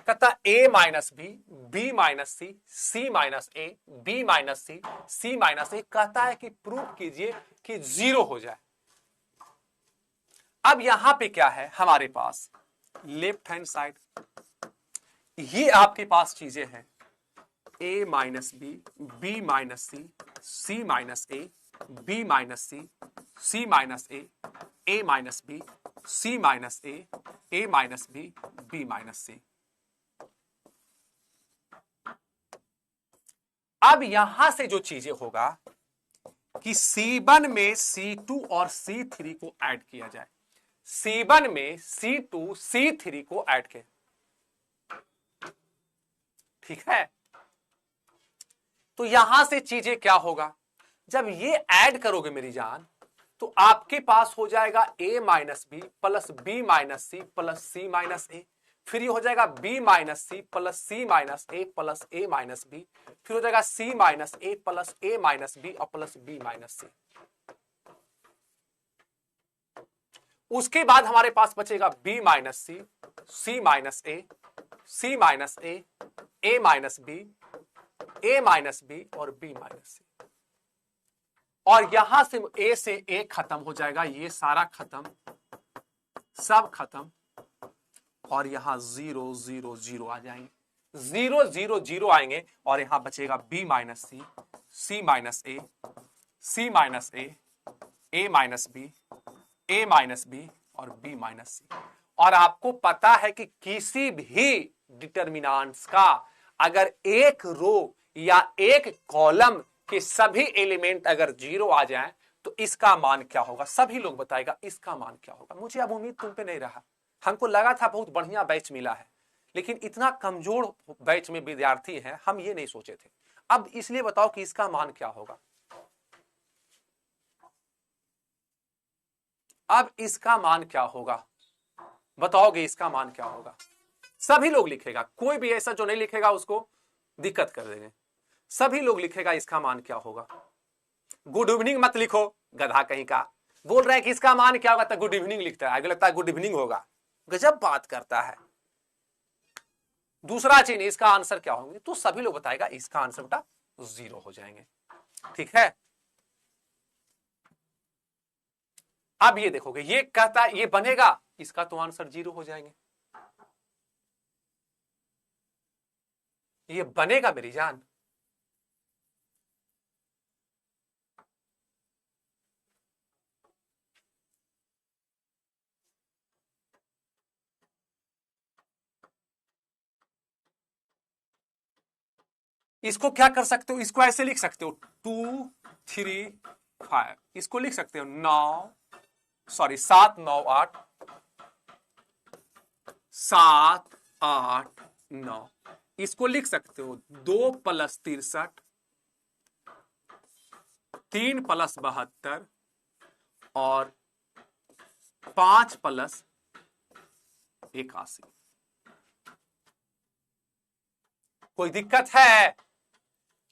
कहता A minus b, B minus c, C minus A, B minus c, C minus A, कहता है कि प्रूव कीजिए कि 0 हो जाए। अब यहां पे क्या है हमारे पास, लेफ्ट हैंड साइड। ये आपके पास चीजें हैं a minus B, B minus C, C minus A, B minus C, C minus A minus B, C minus A minus B minus C. अब यहां से जो चीजें होगा कि C1 में C2 और C3 को ऐड किया जाए। C1 में C2 C3 को ऐड किया, ठीक है। तो यहां से चीजें क्या होगा, जब ये ऐड करोगे मेरी जान, तो आपके पास हो जाएगा a minus B plus B minus C plus C minus A. फिर ये हो जाएगा b minus C plus C minus A plus A minus B. फिर हो जाएगा c minus A plus A minus B और प्लस बी माइनस सी। उसके बाद हमारे पास बचेगा b minus C, C minus A, C minus A minus B, A minus B और बी माइनस सी। और यहां से a से a खत्म हो जाएगा, ये सारा खत्म, सब खत्म। और यहां 0 0 0 आ जाएंगे, 0 0 0 आएंगे। और यहां बचेगा b minus C, C minus A, C minus A minus B, A minus B और बी माइनस सी। और आपको पता है कि किसी भी डिटर्मिनेंट्स का अगर एक रो या एक कॉलम के सभी एलिमेंट अगर 0 आ जाएं तो इसका मान क्या होगा। सभी लोग बताएगा इसका मान क्या होगा। मुझे अब उम्मीद तुम पे नहीं रहा, हमको लगा था बहुत बढ़िया बैच मिला है, लेकिन इतना कमजोर बैच में विद्यार्थी हैं, हम ये नहीं सोचे थे। अब इसलिए बताओ कि इसका मान क्या होगा। अब इसका मान क्या होगा, बताओगे इसका मान क्या होगा। सभी लोग लिखेगा, कोई भी ऐसा जो नहीं लिखेगा उसको दिक्कत कर देंगे। सभी लोग लिखेगा इसका मान क्या होगा। गुड इवनिंग मत लिखो, गधा कहीं का। बोल रहे हैं कि इसका मान क्या होगा तो गुड इवनिंग लिखता है, आगे लगता है गुड इवनिंग होगा। गजब बात करता है। दूसरा चीज इसका आंसर क्या होंगे, तो सभी लोग बताएगा इसका आंसर बेटा 0 हो जाएंगे, ठीक है। अब ये देखोगे, ये कहता है ये बनेगा, इसका तो आंसर 0 हो जाएंगे। ये बनेगा मेरी जान। इसको क्या कर सकते हो, इसको ऐसे लिख सकते हो 2 3 5, इसको लिख सकते हो 7 9 8, 7 8 9। इसको लिख सकते हो 2 प्लस 63, 3 प्लस 72 और 5 प्लस 81। कोई दिक्कत है।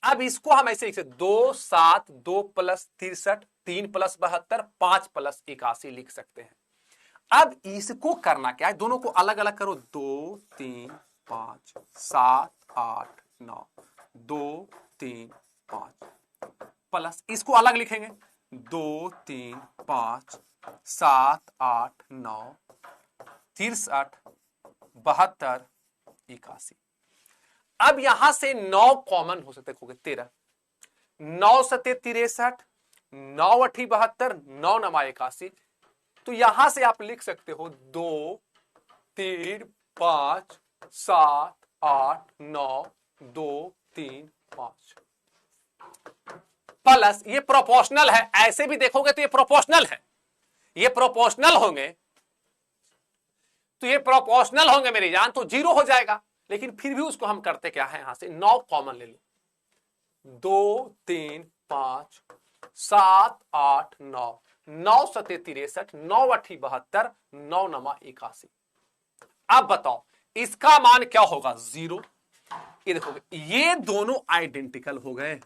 अब इसको हम ऐसे लिख सकते 2 7 2 प्लस 63, 3 प्लस 72, 5 प्लस 81 लिख सकते हैं। अब इसको करना क्या है, दोनों को अलग अलग करो। 2 3 5 7 8 9, 2 3 5 प्लस, इसको अलग लिखेंगे 2 3 5 7 8 9 63 72 81। अब यहां से 9 कॉमन हो सकते, देखोगे 13, 9 सते 63, 9 अठी 72, 9 नमा 81। तो यहां से आप लिख सकते हो 2 3 5 7 8 9 2 3 5 प्लस, ये प्रोपोर्शनल है, ऐसे भी देखोगे तो ये प्रोपोर्शनल है, ये प्रोपोर्शनल होंगे, तो ये प्रोपोर्शनल होंगे मेरी जान, तो 0 हो जाएगा। लेकिन फिर भी उसको हम करते क्या है, यहां से 9 कॉमन ले लो। 2 3 5 7 8 9, 9 सते 63, 9 अठी 72, 9 नमा 81। अब बताओ इसका मान क्या होगा, 0। ये देखोगे ये दोनों आइडेंटिकल हो गए,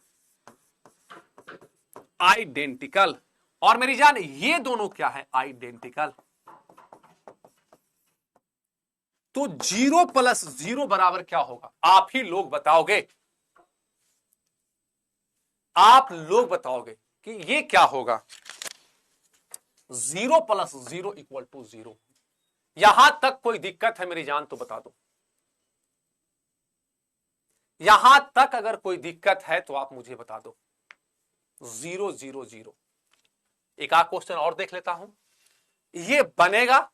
आइडेंटिकल। और मेरी जान ये दोनों क्या है, आइडेंटिकल। तो 0 प्लस 0 बराबर क्या होगा, आप ही लोग बताओगे, आप लोग बताओगे कि ये क्या होगा। 0 प्लस 0 इक्वल टू 0। यहां तक कोई दिक्कत है मेरी जान तो बता दो। यहां तक अगर कोई दिक्कत है तो आप मुझे बता दो। 0 0 0। एक आध क्वेश्चन और देख लेता हूं। ये बनेगा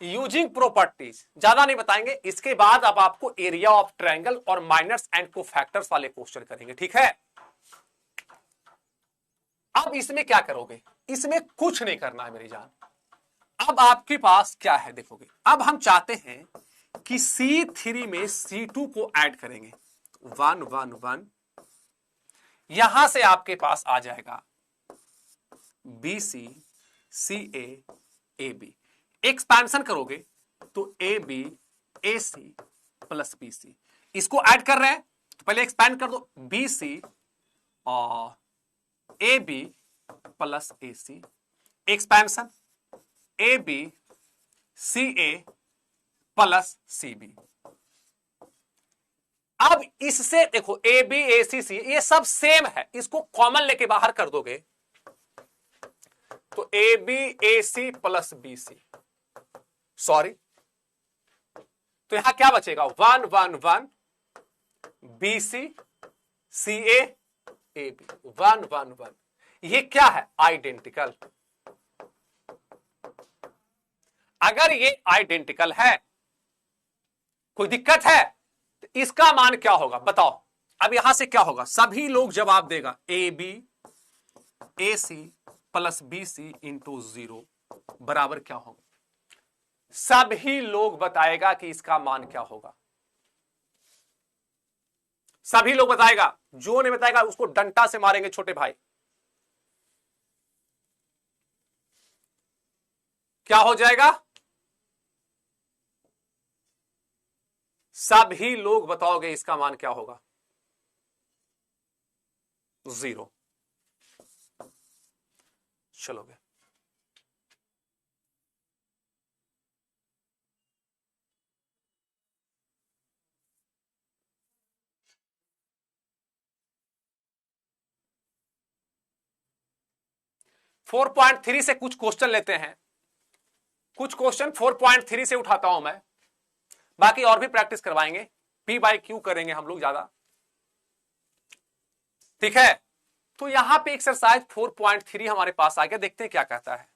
यूजिंग प्रॉपर्टीज, ज्यादा नहीं बताएंगे। इसके बाद अब आपको एरिया ऑफ ट्रायंगल और माइनस एंड कोफैक्टर्स वाले क्वेश्चन करेंगे, ठीक है। अब इसमें क्या करोगे? इसमें कुछ नहीं करना है मेरी जान। अब आपके पास क्या है देखोगे। अब हम चाहते हैं कि C3 में C2 को ऐड करेंगे। 1 1 1 यहां से आपके पास आ जाएगा BC CA AB। एक्सपेंशन करोगे तो AB AC प्लस BC। इसको ऐड कर रहे हैं तो पहले एक्सपैंड कर दो। BC और AB plus AC। Expansion AB CA plus CB। अब इससे देखो AB AC C ये सब सेम है, इसको कॉमन लेके बाहर कर दोगे तो AB AC plus BC। Sorry, तो यहां क्या बचेगा? 1 1 1 BC CA AB 1 1 1। ये क्या है? आइडेंटिकल। अगर ये आइडेंटिकल है, कोई दिक्कत है तो इसका मान क्या होगा बताओ। अब यहां से क्या होगा? सभी लोग जवाब देगा AB AC plus BC into 0 बराबर क्या होगा? सभी लोग बताएगा कि इसका मान क्या होगा। सभी लोग बताएगा, जो नहीं बताएगा उसको डंडा से मारेंगे छोटे भाई। क्या हो जाएगा? सभी लोग बताओगे इसका मान क्या होगा? 0। चलोगे। फोर 4.3 से कुछ क्वेश्चन लेते हैं। कुछ क्वेश्चन 4.3 से उठाता हूं मैं, बाकी और भी प्रैक्टिस करवाएंगे। P/Q करेंगे हम लोग ज्यादा, ठीक है। तो यहां पे एक्सरसाइज 4.3 हमारे पास आ गया। देखते हैं क्या कहता है।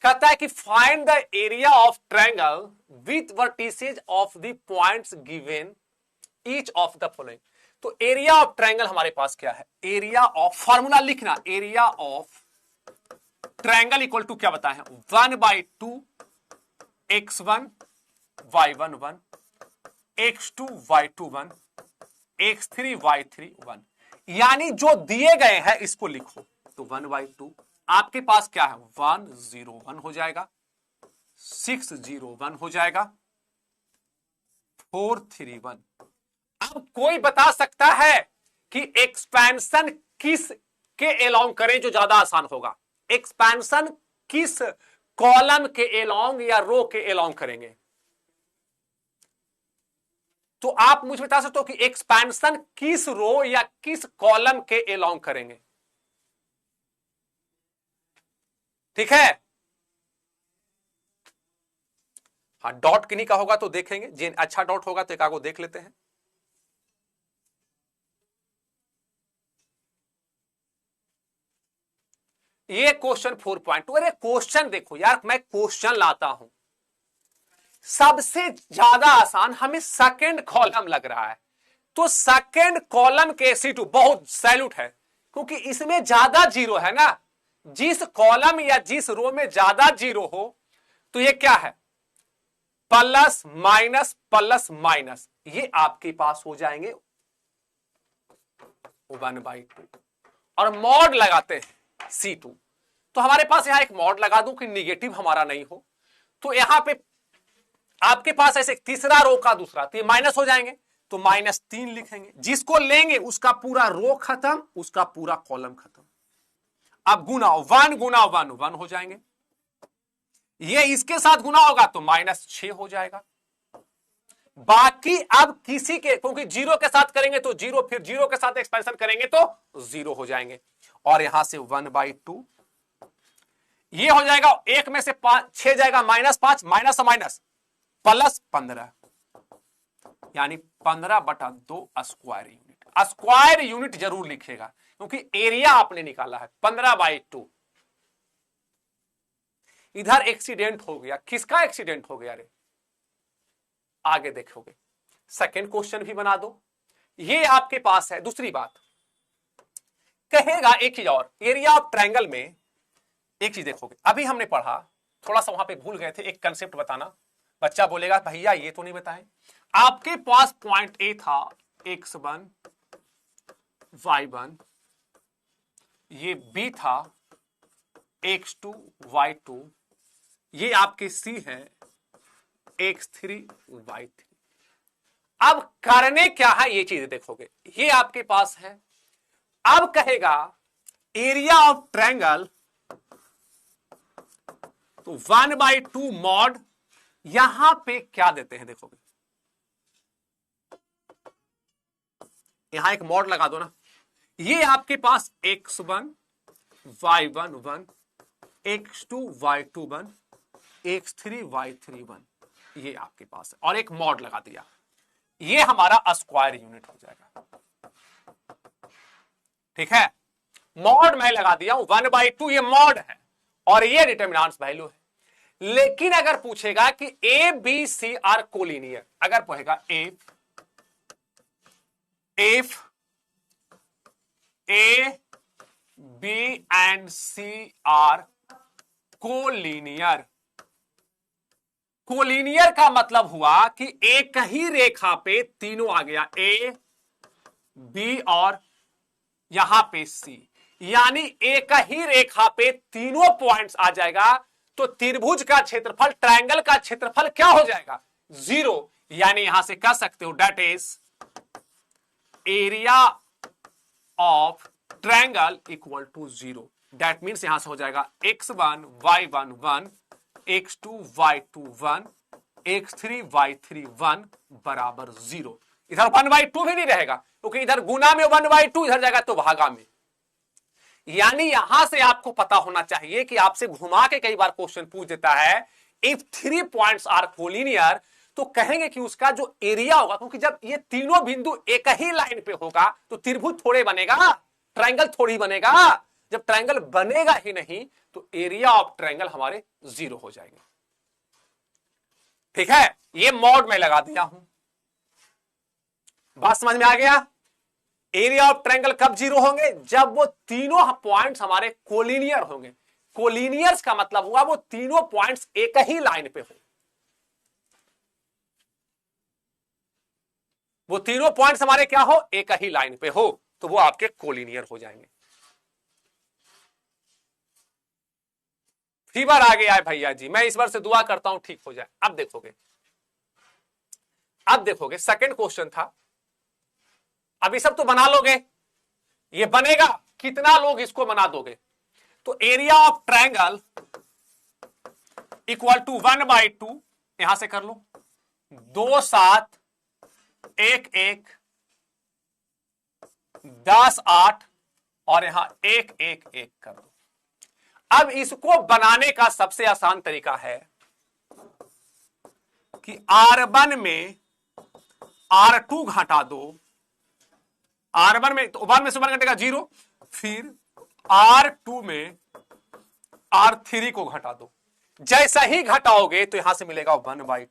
कहता है कि find the area of triangle with vertices of the points given each of the following. तो एरिया ऑफ ट्रायंगल हमारे पास क्या है? एरिया ऑफ, फॉर्मूला लिखना, area of triangle equal to क्या बताए हैं? 1/2 x1 y1 1 x2 y2 1 x3 y3 1। यानी जो दिए गए हैं इसको लिखो। तो 1/2 आपके पास क्या है? 1 0 1 हो जाएगा, 6 0 1 हो जाएगा, 4 3 1। अब कोई बता सकता है कि एक्सपेंशन किस के एलोंग करें जो ज्यादा आसान होगा? एक्सपेंशन किस कॉलम के एलोंग या रो के एलोंग करेंगे? तो आप मुझे बता सकते हो कि एक्सपेंशन किस रो या किस कॉलम के एलोंग करेंगे? ठीक है। हाँ, डॉट किन्हीं का होगा तो देखेंगे, जिन अच्छा डॉट होगा तो एक आगो देख लेते हैं। ये क्वेश्चन 4.2। अरे क्वेश्चन देखो यार, मैं क्वेश्चन लाता हूं। सबसे ज्यादा आसान हमें सेकंड कॉलम लग रहा है, तो सेकंड कॉलम के C2 बहुत सैल्यूट है, क्योंकि इसमें ज्यादा जीरो है ना। जिस कॉलम या जिस रो में ज्यादा जीरो हो तो ये क्या है? प्लस माइनस प्लस माइनस, ये आपके पास हो जाएंगे 1/2। और मॉड लगाते हैं C2, तो हमारे पास यहां एक मॉड लगा दूं कि निगेटिव हमारा नहीं हो। तो यहां पे आपके पास ऐसे तीसरा रो का दूसरा, तो ये माइनस हो जाएंगे, तो -3 लिखेंगे। जिसको लेंगे उसका पूरा रो खत्म, उसका पूरा कॉलम खत्म। अब गुना 1 गुना 1 1 हो जाएंगे। ये इसके साथ गुना होगा तो -6 हो जाएगा। बाकी अब किसी के, क्योंकि जीरो के साथ करेंगे तो जीरो, फिर जीरो के साथ एक्सपेंशन करेंगे तो 0 हो जाएंगे। और यहां से 1/2 ये हो जाएगा 1 में से 6 जाएगा -5, माइनस और माइनस प्लस 15, यानी 15/2 स्क्वायर यूनिट। स्क्वायर यूनिट जरूर लिखेगा क्योंकि एरिया आपने निकाला है 15/2। इधर एक्सीडेंट हो गया, किसका एक्सीडेंट हो गया रे? आगे देखोगे। सेकंड क्वेश्चन भी बना दो, ये आपके पास है। दूसरी बात कहेगा एक चीज और, एरिया ऑफ ट्रायंगल में एक चीज देखोगे, अभी हमने पढ़ा, थोड़ा सा वहां पे भूल गए थे, एक कंसेप्ट बताना। बच्चा बोलेगा भैया ये तो नहीं बताए। आपके पास पॉइंट ए था x1 y1, ये बी था x2 y2, ये आपके सी है x3 y3। अब करने क्या है ये चीज देखोगे, ये आपके पास है। अब कहेगा एरिया ऑफ ट्रायंगल, तो 1/2 मॉड, यहां पे क्या देते हैं देखोगे, यहां एक मॉड लगा दो ना। ये आपके पास x1 y1 1, x2 y2 1, x3 y3 1, ये आपके पास है, और एक मॉड लगा दिया। ये हमारा स्क्वायर यूनिट हो जाएगा। ठीक है, मॉड मैं लगा दिया हूं 1/2, ये मॉड है और ये डिटरमिनेंट वैल्यू है। लेकिन अगर पूछेगा कि a b c are collinear, अगर पूछेगा if a b and c are collinear, collinear का मतलब हुआ कि एक ही रेखा पे तीनों आ गया, ए बी और यहां पे सी, यानी एक ही रेखा पे तीनों पॉइंट्स आ जाएगा, तो त्रिभुज का क्षेत्रफल, ट्रायंगल का क्षेत्रफल क्या हो जाएगा? 0। यानी यहां से कह सकते हो that is area of triangle equal to 0। That means यहां से हो जाएगा x1 y1 1, x2 y2 1, x3 y3 1 बराबर 0। इधर 1/2 भी नहीं रहेगा क्योंकि इधर गुना में 1/2, इधर जाएगा तो भागा में। यानी यहां से आपको पता होना चाहिए कि आपसे घुमा के कई बार क्वेश्चन पूछ देता है, इफ 3 पॉइंट्स आर कोलिनियर, तो कहेंगे कि उसका जो एरिया होगा, क्योंकि जब ये तीनों बिंदु एक ही लाइन पे होगा तो त्रिभुज थोड़े बनेगा, ट्रायंगल थोड़ी बनेगा। जब ट्रायंगल बनेगा ही नहीं तो एरिया ऑफ ट्रायंगल हमारे 0 हो जाएंगे। ठीक है, ये मॉड में लगा दिया हूं, बात समझ में आ गया? एरिया ऑफ ट्रायंगल कब 0 होंगे? जब वो तीनों पॉइंट्स हमारे कोलिनियर होंगे। कोलिनियर्स का मतलब हुआ वो तीनों पॉइंट्स एक ही लाइन पे हो, वो तीनों पॉइंट्स हमारे क्या हो? एक ही लाइन पे हो, तो वो आपके कोलिनियर हो जाएंगे। फीवर आ गया है भैया जी, मैं इस बार से दुआ करता हूं ठीक हो जाए। अब देखोगे सेकंड क्वेश्चन था, अभी सब तो बना लोगे, ये बनेगा, कितना लोग इसको बना दोगे? तो area of triangle equal to 1/2, यहां से कर लो 2 7 1 1 10 8 और यहां 1 1 1 कर दो। अब इसको बनाने का सबसे आसान तरीका है कि R1 में R2 घटा दो, R1 में तो 1 में से 1 घटेगा 0, फिर R2 में R3 को घटा दो। जैसा ही घटाओगे तो यहां से मिलेगा 1/2,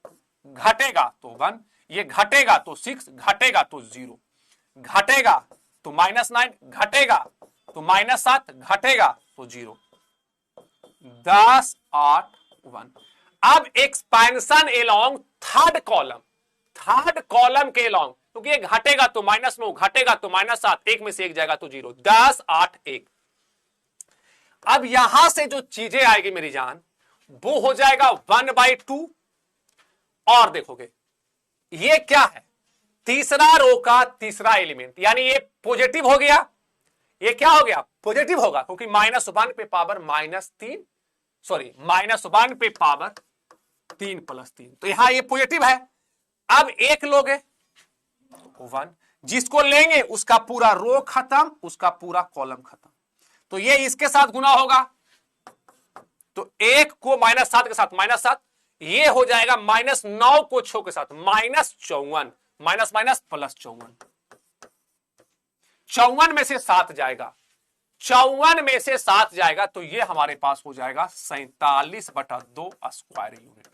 घटेगा तो 1, ये घटेगा तो 6, घटेगा तो 0, घटेगा तो -9, घटेगा तो -7, घटेगा तो 0, 10 8 1। अब एक्सपेंशन एलोंग थर्ड कॉलम के एलोंग, क्योंकि ये घटेगा तो -9, घटेगा तो -7, 1 में से 1 जाएगा तो 0, 10 8 1। अब यहां से जो चीजें आएगी मेरी जान, वो हो जाएगा 1/2। और देखोगे ये क्या है? तीसरा रो का तीसरा एलिमेंट, यानी ये पॉजिटिव हो गया, ये क्या हो गया? पॉजिटिव होगा, क्योंकि -1 पे पावर -3, सॉरी -1 पे पावर 3 + 3, तो यहां ये पॉजिटिव है। अब एक लोगे 1, जिसको लेंगे उसका पूरा रो खत्म, उसका पूरा कॉलम खत्म, तो ये इसके साथ गुना होगा तो 1 को -7 के साथ -7, ये हो जाएगा -9 को 6 के साथ -54, माइनस माइनस प्लस 54, 54 में से 7 जाएगा, 54 में से 7 जाएगा तो ये हमारे पास हो जाएगा 47/2 स्क्वायर यूनिट।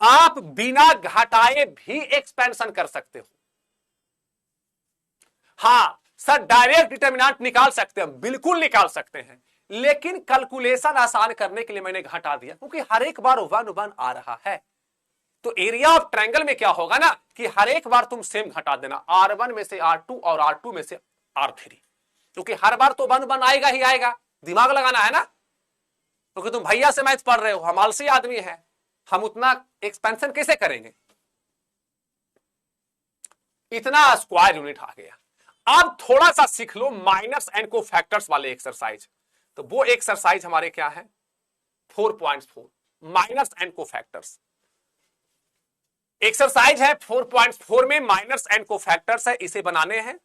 आप बिना घटाए भी एक्सपेंशन कर सकते हो। हां सर डायरेक्ट डिटरमिनेंट निकाल सकते हैं, बिल्कुल निकाल सकते हैं, लेकिन कैलकुलेशन आसान करने के लिए मैंने घटा दिया, क्योंकि हर एक बार 1 1 आ रहा है। तो एरिया ऑफ ट्रायंगल में क्या होगा ना कि हर एक बार तुम सेम घटा देना, R1 में से R2 और R2 में से R3, क्योंकि हर बार तो 1 1 आएगा ही आएगा, दिमाग लगाना है ना, क्योंकि तुम भैया से मैथ पढ़ रहे हो, हम आलसी आदमी है, हम उतना एक्सपेंशन कैसे करेंगे। इतना स्क्वायर यूनिट आ गया। अब थोड़ा सा सीख लो माइनस एंड को फैक्टर्स वाले एक्सरसाइज। तो वो एक्सरसाइज हमारे क्या है 4.4 माइनस एंड को फैक्टर्स एक्सरसाइज है। 4.4 में माइनस एंड को फैक्टर्स है, इसे बनाने हैं।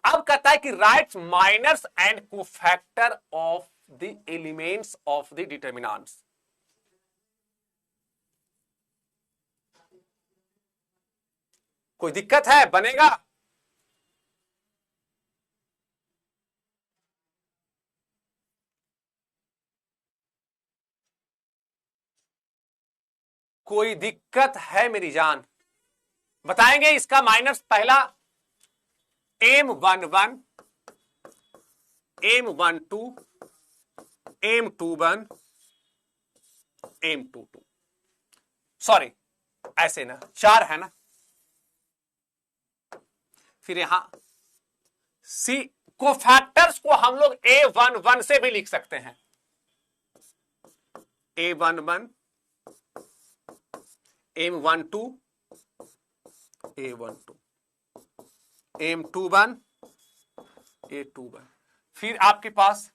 अब कहता है कि राइट माइनस एंड को factor of the elements of the determinants. कोई दिक्कत है, बनेगा? कोई दिक्कत है मेरी जान? बताएंगे इसका माइनस पहला M11, M12, M21, M22, sorry ऐसे ना 4 है ना, फिर यहां सी को फैक्टर्स को हम लोग A11 से भी लिख सकते हैं, A11, M12, A12, M21, A21, फिर आपके पास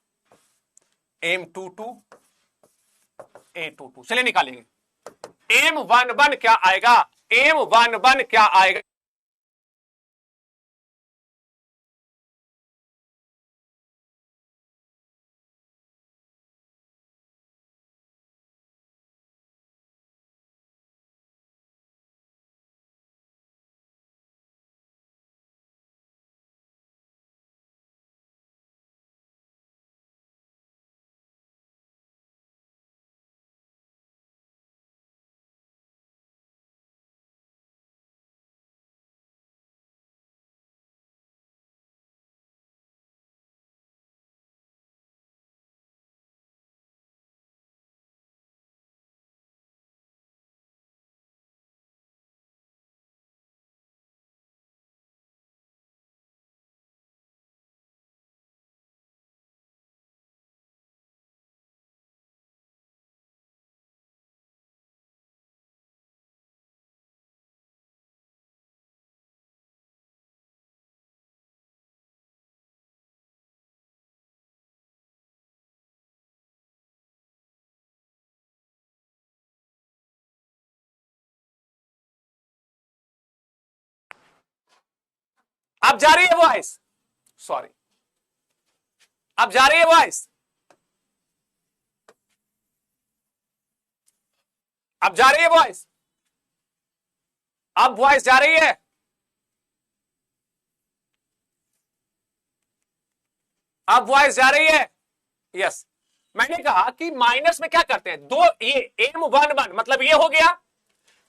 M22, A22। चलिए निकालेंगे। M11 क्या आएगा, M11 क्या आएगा, अब जा रही है वॉइस, सॉरी अब जा रही है वॉइस, अब जा रही है वॉइस, अब वॉइस जा रही है, अब वॉइस जा रही है। यस, मैंने कहा कि माइनस में क्या करते हैं, दो ये M11 मतलब ये हो गया,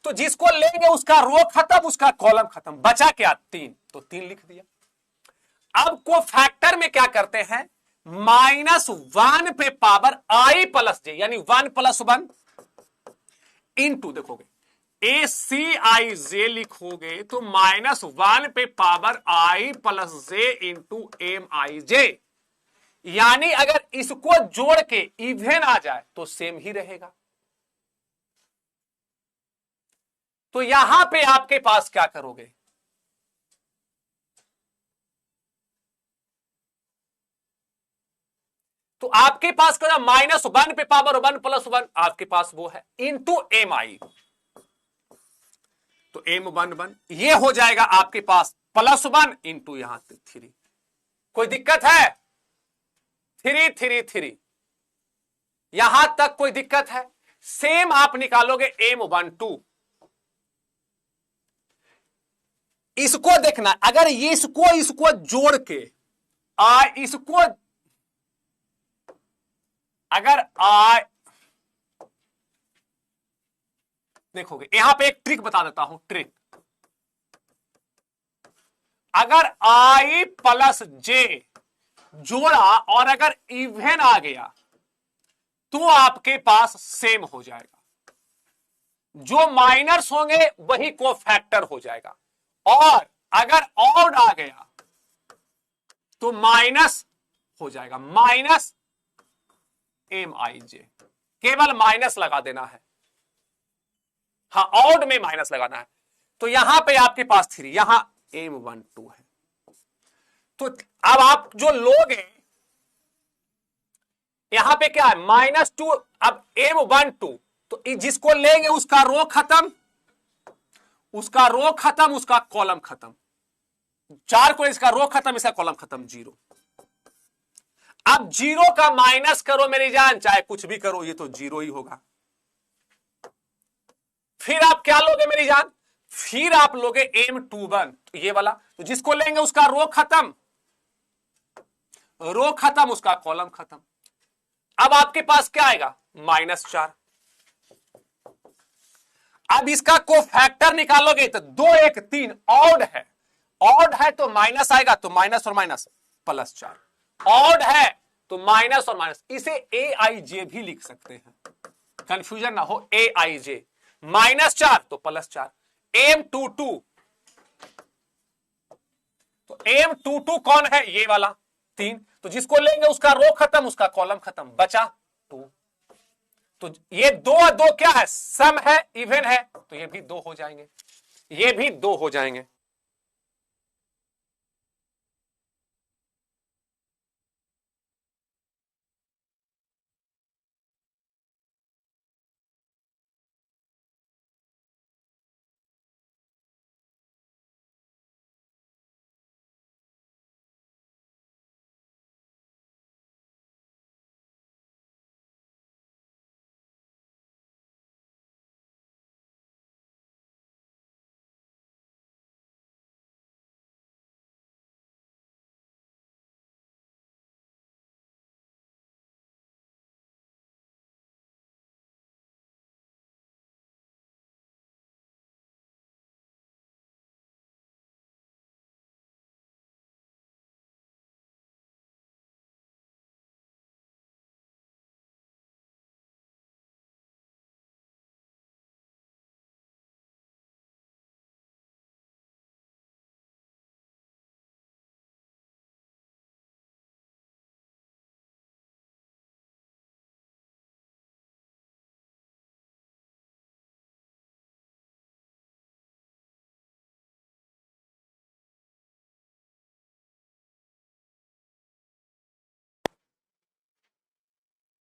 तो जिसको लेंगे उसका रो खत्म, उसका कॉलम खत्म, बचा क्या 3, तो 3 लिख दिया। अब को फैक्टर में क्या करते हैं, -1 पे पावर i प्लस j, यानी 1 + 1 इंटू, देखोगे ACIJ लिखोगे तो -1 पे power i + j into MIJ, यानी अगर इसको जोड़ के इवन आ जाए तो सेम ही रहेगा। तो यहां पे आपके पास क्या करोगे, तो आपके पास क्या, -1 पे पावर 1 + 1 आपके पास वो है इंटू MI, तो M11 ये हो जाएगा आपके पास +1 इंटू यहां 3। कोई दिक्कत है? 3 3 3 यहां तक कोई दिक्कत है? सेम आप निकालोगे M12। इसको देखना, अगर ये इसको जोड़ के इसको अगर देखोगे, यहां पे एक ट्रिक बता देता हूं, ट्रिक। अगर I प्लस J जोड़ा और अगर इवन आ गया तो आपके पास सेम हो जाएगा। जो माइनर्स होंगे वही को फैक्टर हो जाएगा, और अगर ऑड आ गया तो माइनस हो जाएगा, माइनस MIJ। केवल माइनस लगा देना है, हाँ ऑड में माइनस लगाना है। तो यहां पे आपके पास 3, यहां M12 है। तो अब आप जो लोगे, यहां पे क्या है, -2। अब M12 तो जिसको लेंगे उसका रो खत्म, उसका रो खत्म, उसका कॉलम खत्म। 4 को इसका रो खत्म, इसका कॉलम खत्म, 0। अब 0 का माइनस करो मेरी जान, चाहे कुछ भी करो, ये तो 0 ही होगा। फिर आप क्या लोगे मेरी जान, फिर आप लोगे M21, तो ये वाला, तो जिसको लेंगे उसका रो खत्म, रो खत्म, उसका कॉलम खत्म। अब आपके पास क्या आएगा, -4। अब इसका कोफैक्टर निकालोगे तो 2 1 3 ऑड है, ऑड है तो माइनस आएगा, तो माइनस और माइनस +4। ऑड है तो माइनस और माइनस, इसे AIJ भी लिख सकते हैं, कंफ्यूजन ना हो। AIJ -4 तो +4। M22 तो M22 कौन है, ये वाला 3, तो जिसको लेंगे उसका रो खत्म, उसका कॉलम खत्म, बचा 2। तो ये 2 2 क्या है, सम है, इवन है, तो ये भी 2 हो जाएंगे, ये भी 2 हो जाएंगे।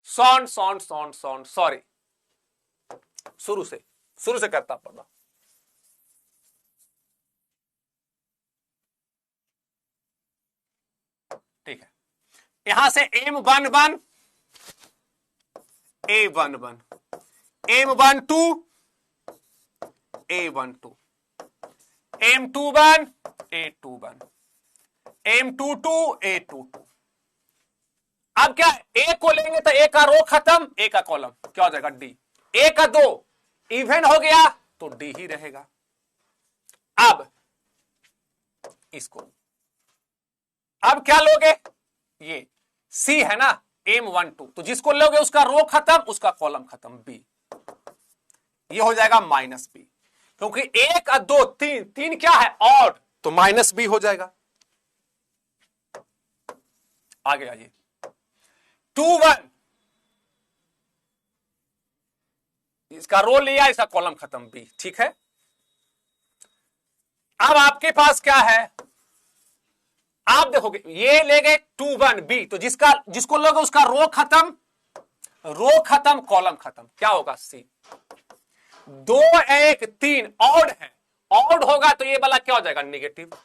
सॉरी, शुरू से करता पड़ा। ठीक है, यहां से M11 A11, M12 A12, M21 A21, M22 A22। अब क्या है, ए को लेंगे तो ए का रो खत्म, ए का कॉलम, क्या हो जाएगा, D। ए का 2 इवन हो गया तो D ही रहेगा। अब इसको, अब क्या लोगे, ये C है ना, M12, तो जिसको लोगे उसका रो खत्म, उसका कॉलम खत्म, B। ये हो जाएगा -B, क्योंकि 1 2 3 3 क्या है, ऑड, तो -B हो जाएगा। आगे आइए, 2 1, इसका रो लिया, इसका कॉलम खत्म, B। ठीक है, अब आपके पास क्या है, आप देखोगे ये ले गए 2 1 B, तो जिसको लोगे उसका रो खत्म, कॉलम खत्म, क्या होगा, C। 2 1 3 ऑड है, ऑड होगा तो ये वाला क्या हो जाएगा, नेगेटिव।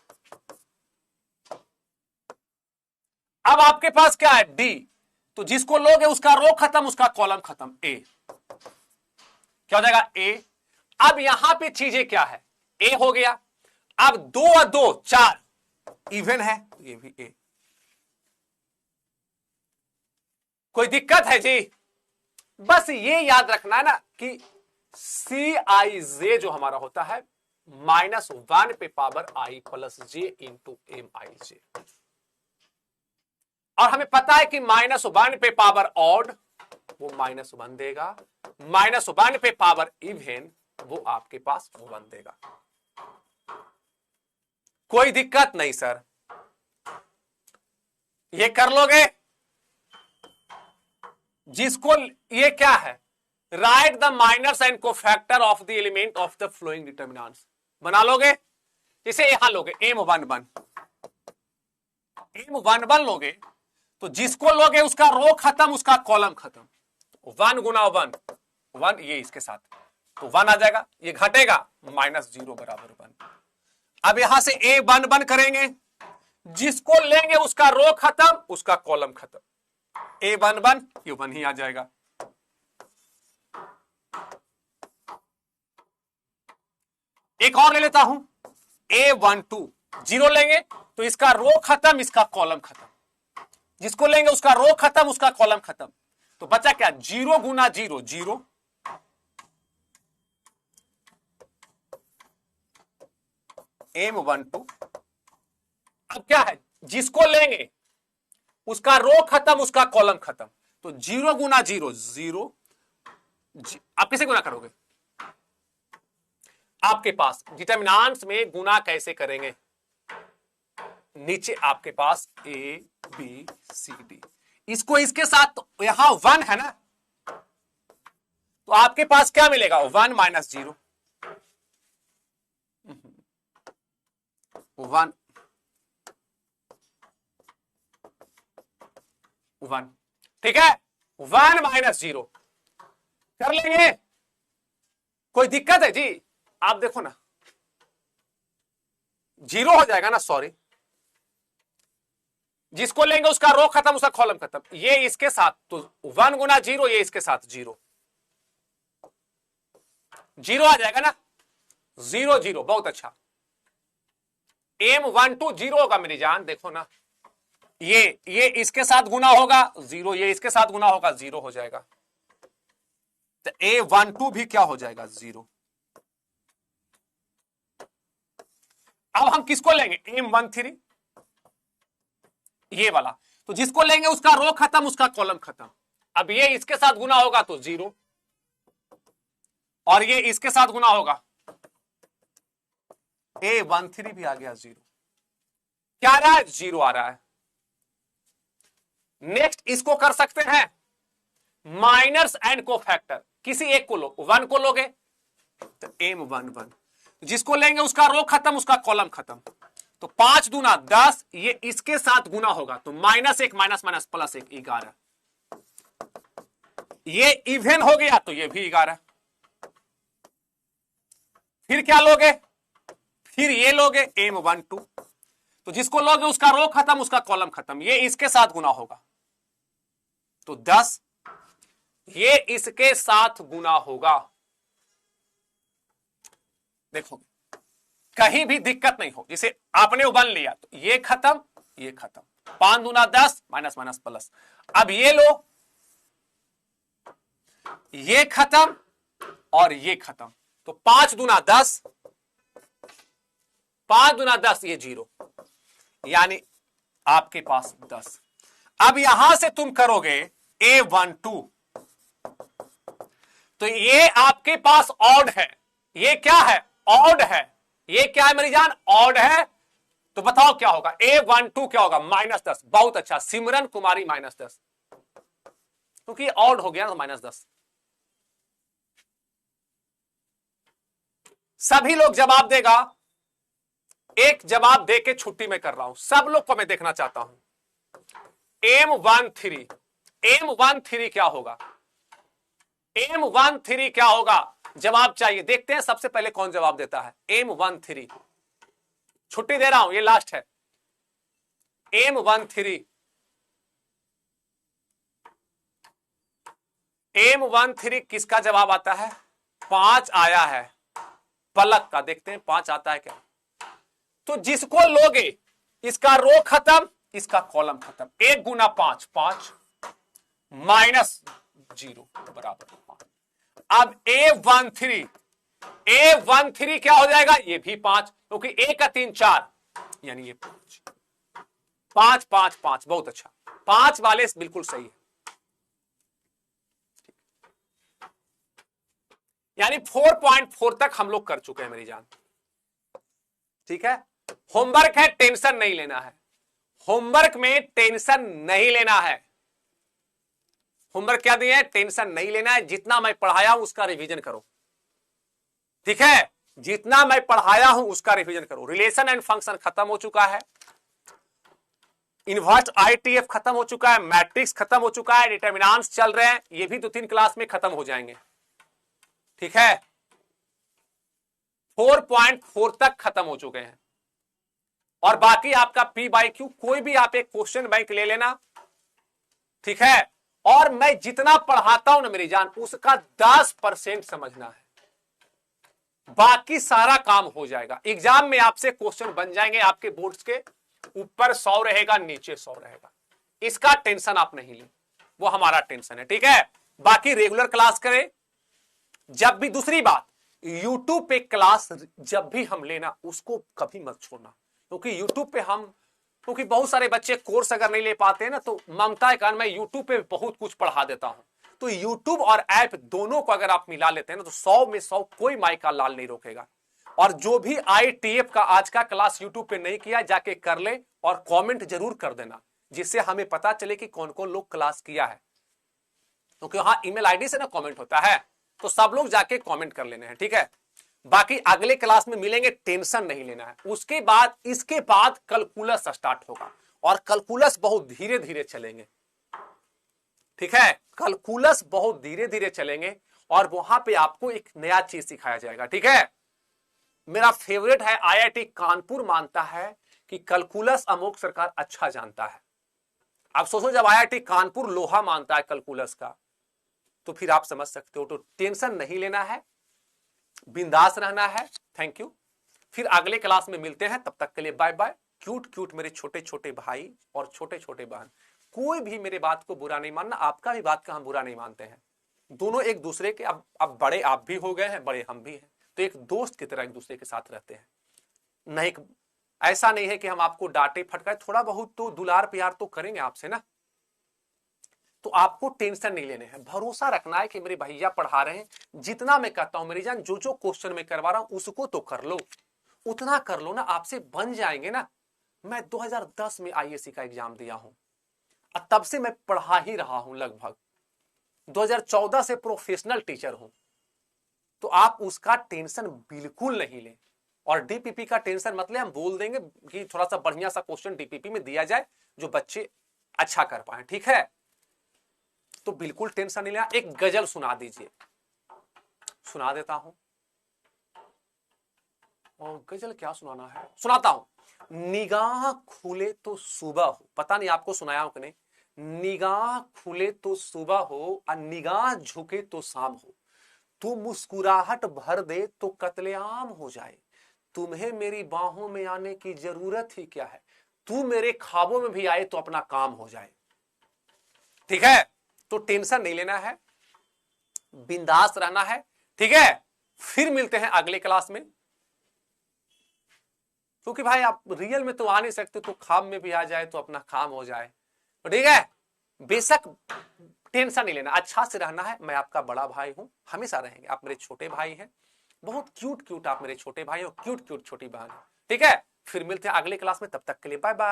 अब आपके पास क्या है, D, तो जिसको लोगे उसका रो खत्म, उसका कॉलम खत्म। ए क्या हो जाएगा? ए। अब यहां पे चीजें क्या है? ए हो गया। अब 2 और 2 4 इवन है, ये भी ए। कोई दिक्कत है जी? बस ये याद रखना है ना कि सी आई जे जो हमारा होता है -1 पे पावर आई प्लस जे इंटू एम आई जे। और हमें पता है कि -1 पे पावर ऑड वो -1 देगा, -1 पे पावर इवन वो आपके पास 1 देगा। कोई दिक्कत नहीं सर, ये कर लोगे? जिसको ये क्या है, write the minors and cofactor of the element of the following determinants, बना लोगे? इसे यहां लोगे M11, M11 लोगे तो जिसको लोगे उसका रो खत्म, उसका कॉलम खत्म। 1 गुना 1 1, ये इसके साथ तो 1 आ जाएगा, ये घटेगा -0 बराबर 1। अब यहां से A11 करेंगे, जिसको लेंगे उसका रो खत्म, उसका कॉलम खत्म। A11 ये 1 ही आ जाएगा। एक और ले लेता हूं, A12 0 लेंगे तो इसका रो खत्म, इसका कॉलम खत्म। जिसको लेंगे उसका रो खत्म, उसका कॉलम खत्म। तो बचा क्या? 0 गुना 0 0, M12। अब क्या है, जिसको लेंगे उसका रो खत्म, उसका कॉलम खत्म। तो 0 गुना 0 0। आप किसे गुना करोगे? आपके पास डिटरमिनेंट्स में गुना कैसे करेंगे? नीचे आपके पास A B C D, इसको इसके साथ, तो यहां 1 है ना, तो आपके पास क्या मिलेगा? 1 - 0 1 1, ठीक है? 1 - 0 कर लेंगे, कोई दिक्कत है जी? आप देखो ना, 0 हो जाएगा ना, सॉरी। जिसको लेंगे उसका रो खत्म, उसका कॉलम खत्म। ये इसके साथ तो 1 गुना 0, ये इसके साथ 0 0 आ जाएगा ना, 0 0, बहुत अच्छा। M12 0 होगा मेरी जान, देखो ना, ये इसके साथ गुना होगा 0, ये इसके साथ गुना होगा 0 हो जाएगा। तो A12 भी क्या हो जाएगा? 0। अब हम किसको लेंगे? M13, ये वाला। तो जिसको लेंगे उसका रो खत्म, उसका कॉलम खत्म। अब ये इसके साथ गुना होगा तो 0, और ये इसके साथ गुना होगा, A13 भी आ गया 0। क्या आ रहा है? 0 आ रहा है। नेक्स्ट इसको कर सकते हैं माइनर्स एंड कोफैक्टर, किसी एक को लो, 1 को लोगे तो M11, जिसको लेंगे उसका रो खत्म, उसका कॉलम खत्म। तो 5 दूना 10, ये इसके साथ गुना होगा तो -1 - +1 11। ये इवन हो गया तो ये भी 11। फिर क्या लोगे? फिर ये लोगे M12, तो जिसको लोगे उसका रो खत्म, उसका कॉलम खत्म। ये इसके साथ गुना होगा तो 10, ये इसके साथ गुना होगा। देखो कहीं भी दिक्कत नहीं हो, जिसे आपने 1 लिया तो ये खत्म, ये खत्म। 5 दूना 10 - प्लस। अब ये लो, ये खत्म और ये खत्म, तो 5 दूना 10, 5 दूना 10, ये 0, यानी आपके पास 10। अब यहां से तुम करोगे A12, तो ये आपके पास ऑड है। ये क्या है? ऑड है। ये क्या है मेरी जान? ऑड है। तो बताओ क्या होगा? A12 क्या होगा? -10। बहुत अच्छा सिमरन कुमारी, -10, क्योंकि ये ऑड हो गया ना, तो -10। सभी लोग जवाब देगा, एक जवाब दे के छुट्टी में कर रहा हूं, सब लोग को मैं देखना चाहता हूं। M13 क्या होगा? M13 क्या होगा? जवाब चाहिए, देखते हैं सबसे पहले कौन जवाब देता है। M13, छुट्टी दे रहा हूं, ये लास्ट है। M13 M13 किसका जवाब आता है? 5 आया है पलक का, देखते हैं 5 आता है क्या। तो जिसको लोगे इसका रो खत्म, इसका कॉलम खत्म। 1 गुना 5 5 माइनस 0 बराबर 5। अब A13 क्या हो जाएगा? ये भी 5, क्योंकि 1 का 3 4, यानी ये 5 5 5 5। बहुत अच्छा, 5 वाले बिल्कुल सही है। यानी 4.4 तक हम लोग कर चुके हैं मेरी जान। ठीक है, होमवर्क है, टेंशन नहीं लेना है। होमवर्क में टेंशन नहीं लेना है। होमवर्क क्या दिया है? टेंशन नहीं लेना है। जितना मैं पढ़ाया हूं उसका रिवीजन करो। ठीक है, जितना मैं पढ़ाया हूं उसका रिवीजन करो। रिलेशन एंड फंक्शन खत्म हो चुका है, इन्वर्स ITF खत्म हो चुका है, मैट्रिक्स खत्म हो चुका है, डिटरमिनेंट्स चल रहे हैं, ये भी 2-3 क्लास में खत्म हो जाएंगे। ठीक है, 4.4 तक खत्म हो चुके हैं। और बाकी आपका P/Q, कोई भी आप एक क्वेश्चन बैंक ले लेना। ठीक है, और मैं जितना पढ़ाता हूं ना मेरी जान, उसका 10% समझना है, बाकी सारा काम हो जाएगा। एग्जाम में आपसे क्वेश्चन बन जाएंगे, आपके बोर्ड्स के ऊपर 100 रहेगा, नीचे 100 रहेगा। इसका टेंशन आप नहीं ले, वो हमारा टेंशन है। ठीक है, बाकी रेगुलर क्लास करें। जब भी, दूसरी बात, यूट्यूब पे क्लास जब भी हम लेना, उसको कभी मत छोड़ना, क्योंकि यूट्यूब पे हम, क्योंकि बहुत सारे बच्चे कोर्स अगर नहीं ले पाते हैं ना, तो ममता के कारण मैं यूट्यूब पे बहुत कुछ पढ़ा देता हूं। तो यूट्यूब और ऐप दोनों को अगर आप मिला लेते हैं ना, तो 100 में 100 कोई माई का लाल नहीं रोकेगा। और जो भी ITF का आज का क्लास यूट्यूब पे नहीं किया, जाके कर ले और कमेंट जरूर कर देना, जिससे हमें पता चले कि कौन कौन लोग क्लास किया है। क्योंकि वहां ईमेल ID से ना कमेंट होता है, तो सब लोग जाके कमेंट कर लेने हैं। ठीक है, बाकी अगले क्लास में मिलेंगे, टेंशन नहीं लेना है। उसके बाद, इसके बाद कैलकुलस स्टार्ट होगा, और कैलकुलस बहुत धीरे धीरे चलेंगे। ठीक है, कैलकुलस बहुत धीरे धीरे चलेंगे, और वहां पे आपको एक नया चीज सिखाया जाएगा। ठीक है, मेरा फेवरेट है, IIT कानपुर मानता है कि कैलकुलस अमोक सरकार अच्छा जानता है। आप सोचो, जब IIT कानपुर लोहा मानता है कैलकुलस का, तो फिर आप समझ सकते हो। तो टेंशन नहीं लेना है, बिंदास रहना है। थैंक यू, फिर अगले क्लास में मिलते हैं, तब तक के लिए बाय बाय। क्यूट क्यूट मेरे छोटे छोटे भाई और छोटे छोटे बहन, कोई भी मेरे बात को बुरा नहीं मानना, आपका भी बात का हम बुरा नहीं मानते हैं। दोनों एक दूसरे के, अब बड़े आप भी हो गए हैं, बड़े हम भी हैं, तो एक दोस्त की तरह एक दूसरे के साथ रहते हैं। नहीं, ऐसा नहीं है कि हम आपको डांटे फटकाए, थोड़ा बहुत तो दुलार प्यार तो करेंगे आपसे ना। तो आपको टेंशन नहीं लेने हैं, भरोसा रखना है कि मेरे भैया पढ़ा रहे हैं। जितना मैं कहता हूं मेरी जान, जो जो क्वेश्चन मैं करवा रहा हूं उसको तो कर लो, उतना कर लो ना, आपसे बन जाएंगे ना। मैं 2010 में IAC का एग्जाम दिया हूं, और तब से मैं पढ़ा ही रहा हूं, लगभग 2014 से प्रोफेशनल टीचर हूं। तो आप उसका टेंशन बिल्कुल नहीं लें। और DPP का टेंशन मतलब हम बोल देंगे कि थोड़ा सा बढ़िया सा क्वेश्चन DPP में दिया जाए, जो बच्चे अच्छा कर पाए। ठीक है, तो बिल्कुल टेंशन नहीं लेना। एक गजल सुना दीजिए, सुना देता हूं। और गजल क्या सुनाना है, सुनाता हूं। निगाह खुले तो सुबह हो, पता नहीं आपको सुनाया हो कि नहीं। निगाह खुले तो सुबह हो, और निगाह झुके तो शाम हो। तू मुस्कुराहट भर दे तो कत्लेआम हो जाए। तुम्हें मेरी बाहों में आने की जरूरत ही क्या है। तू मेरे ख्वाबों में भी आए तो अपना काम हो जाए। ठीक है, तो टेंशन नहीं लेना है, बिंदास रहना है। ठीक है, फिर मिलते हैं अगले क्लास में, क्योंकि भाई आप रियल में तो आ नहीं सकते, तो ख्वाब में भी आ जाए तो अपना काम हो जाए। तो ठीक है, बेशक टेंशन नहीं लेना, अच्छा से रहना है। मैं आपका बड़ा भाई हूं, हमेशा रहेंगे। आप मेरे छोटे भाई हैं, बहुत क्यूट क्यूट आप मेरे छोटे भाई हो, क्यूट क्यूट छोटी बहन है। ठीक है, फिर मिलते हैं अगले क्लास में, तब तक के लिए बाय बाय।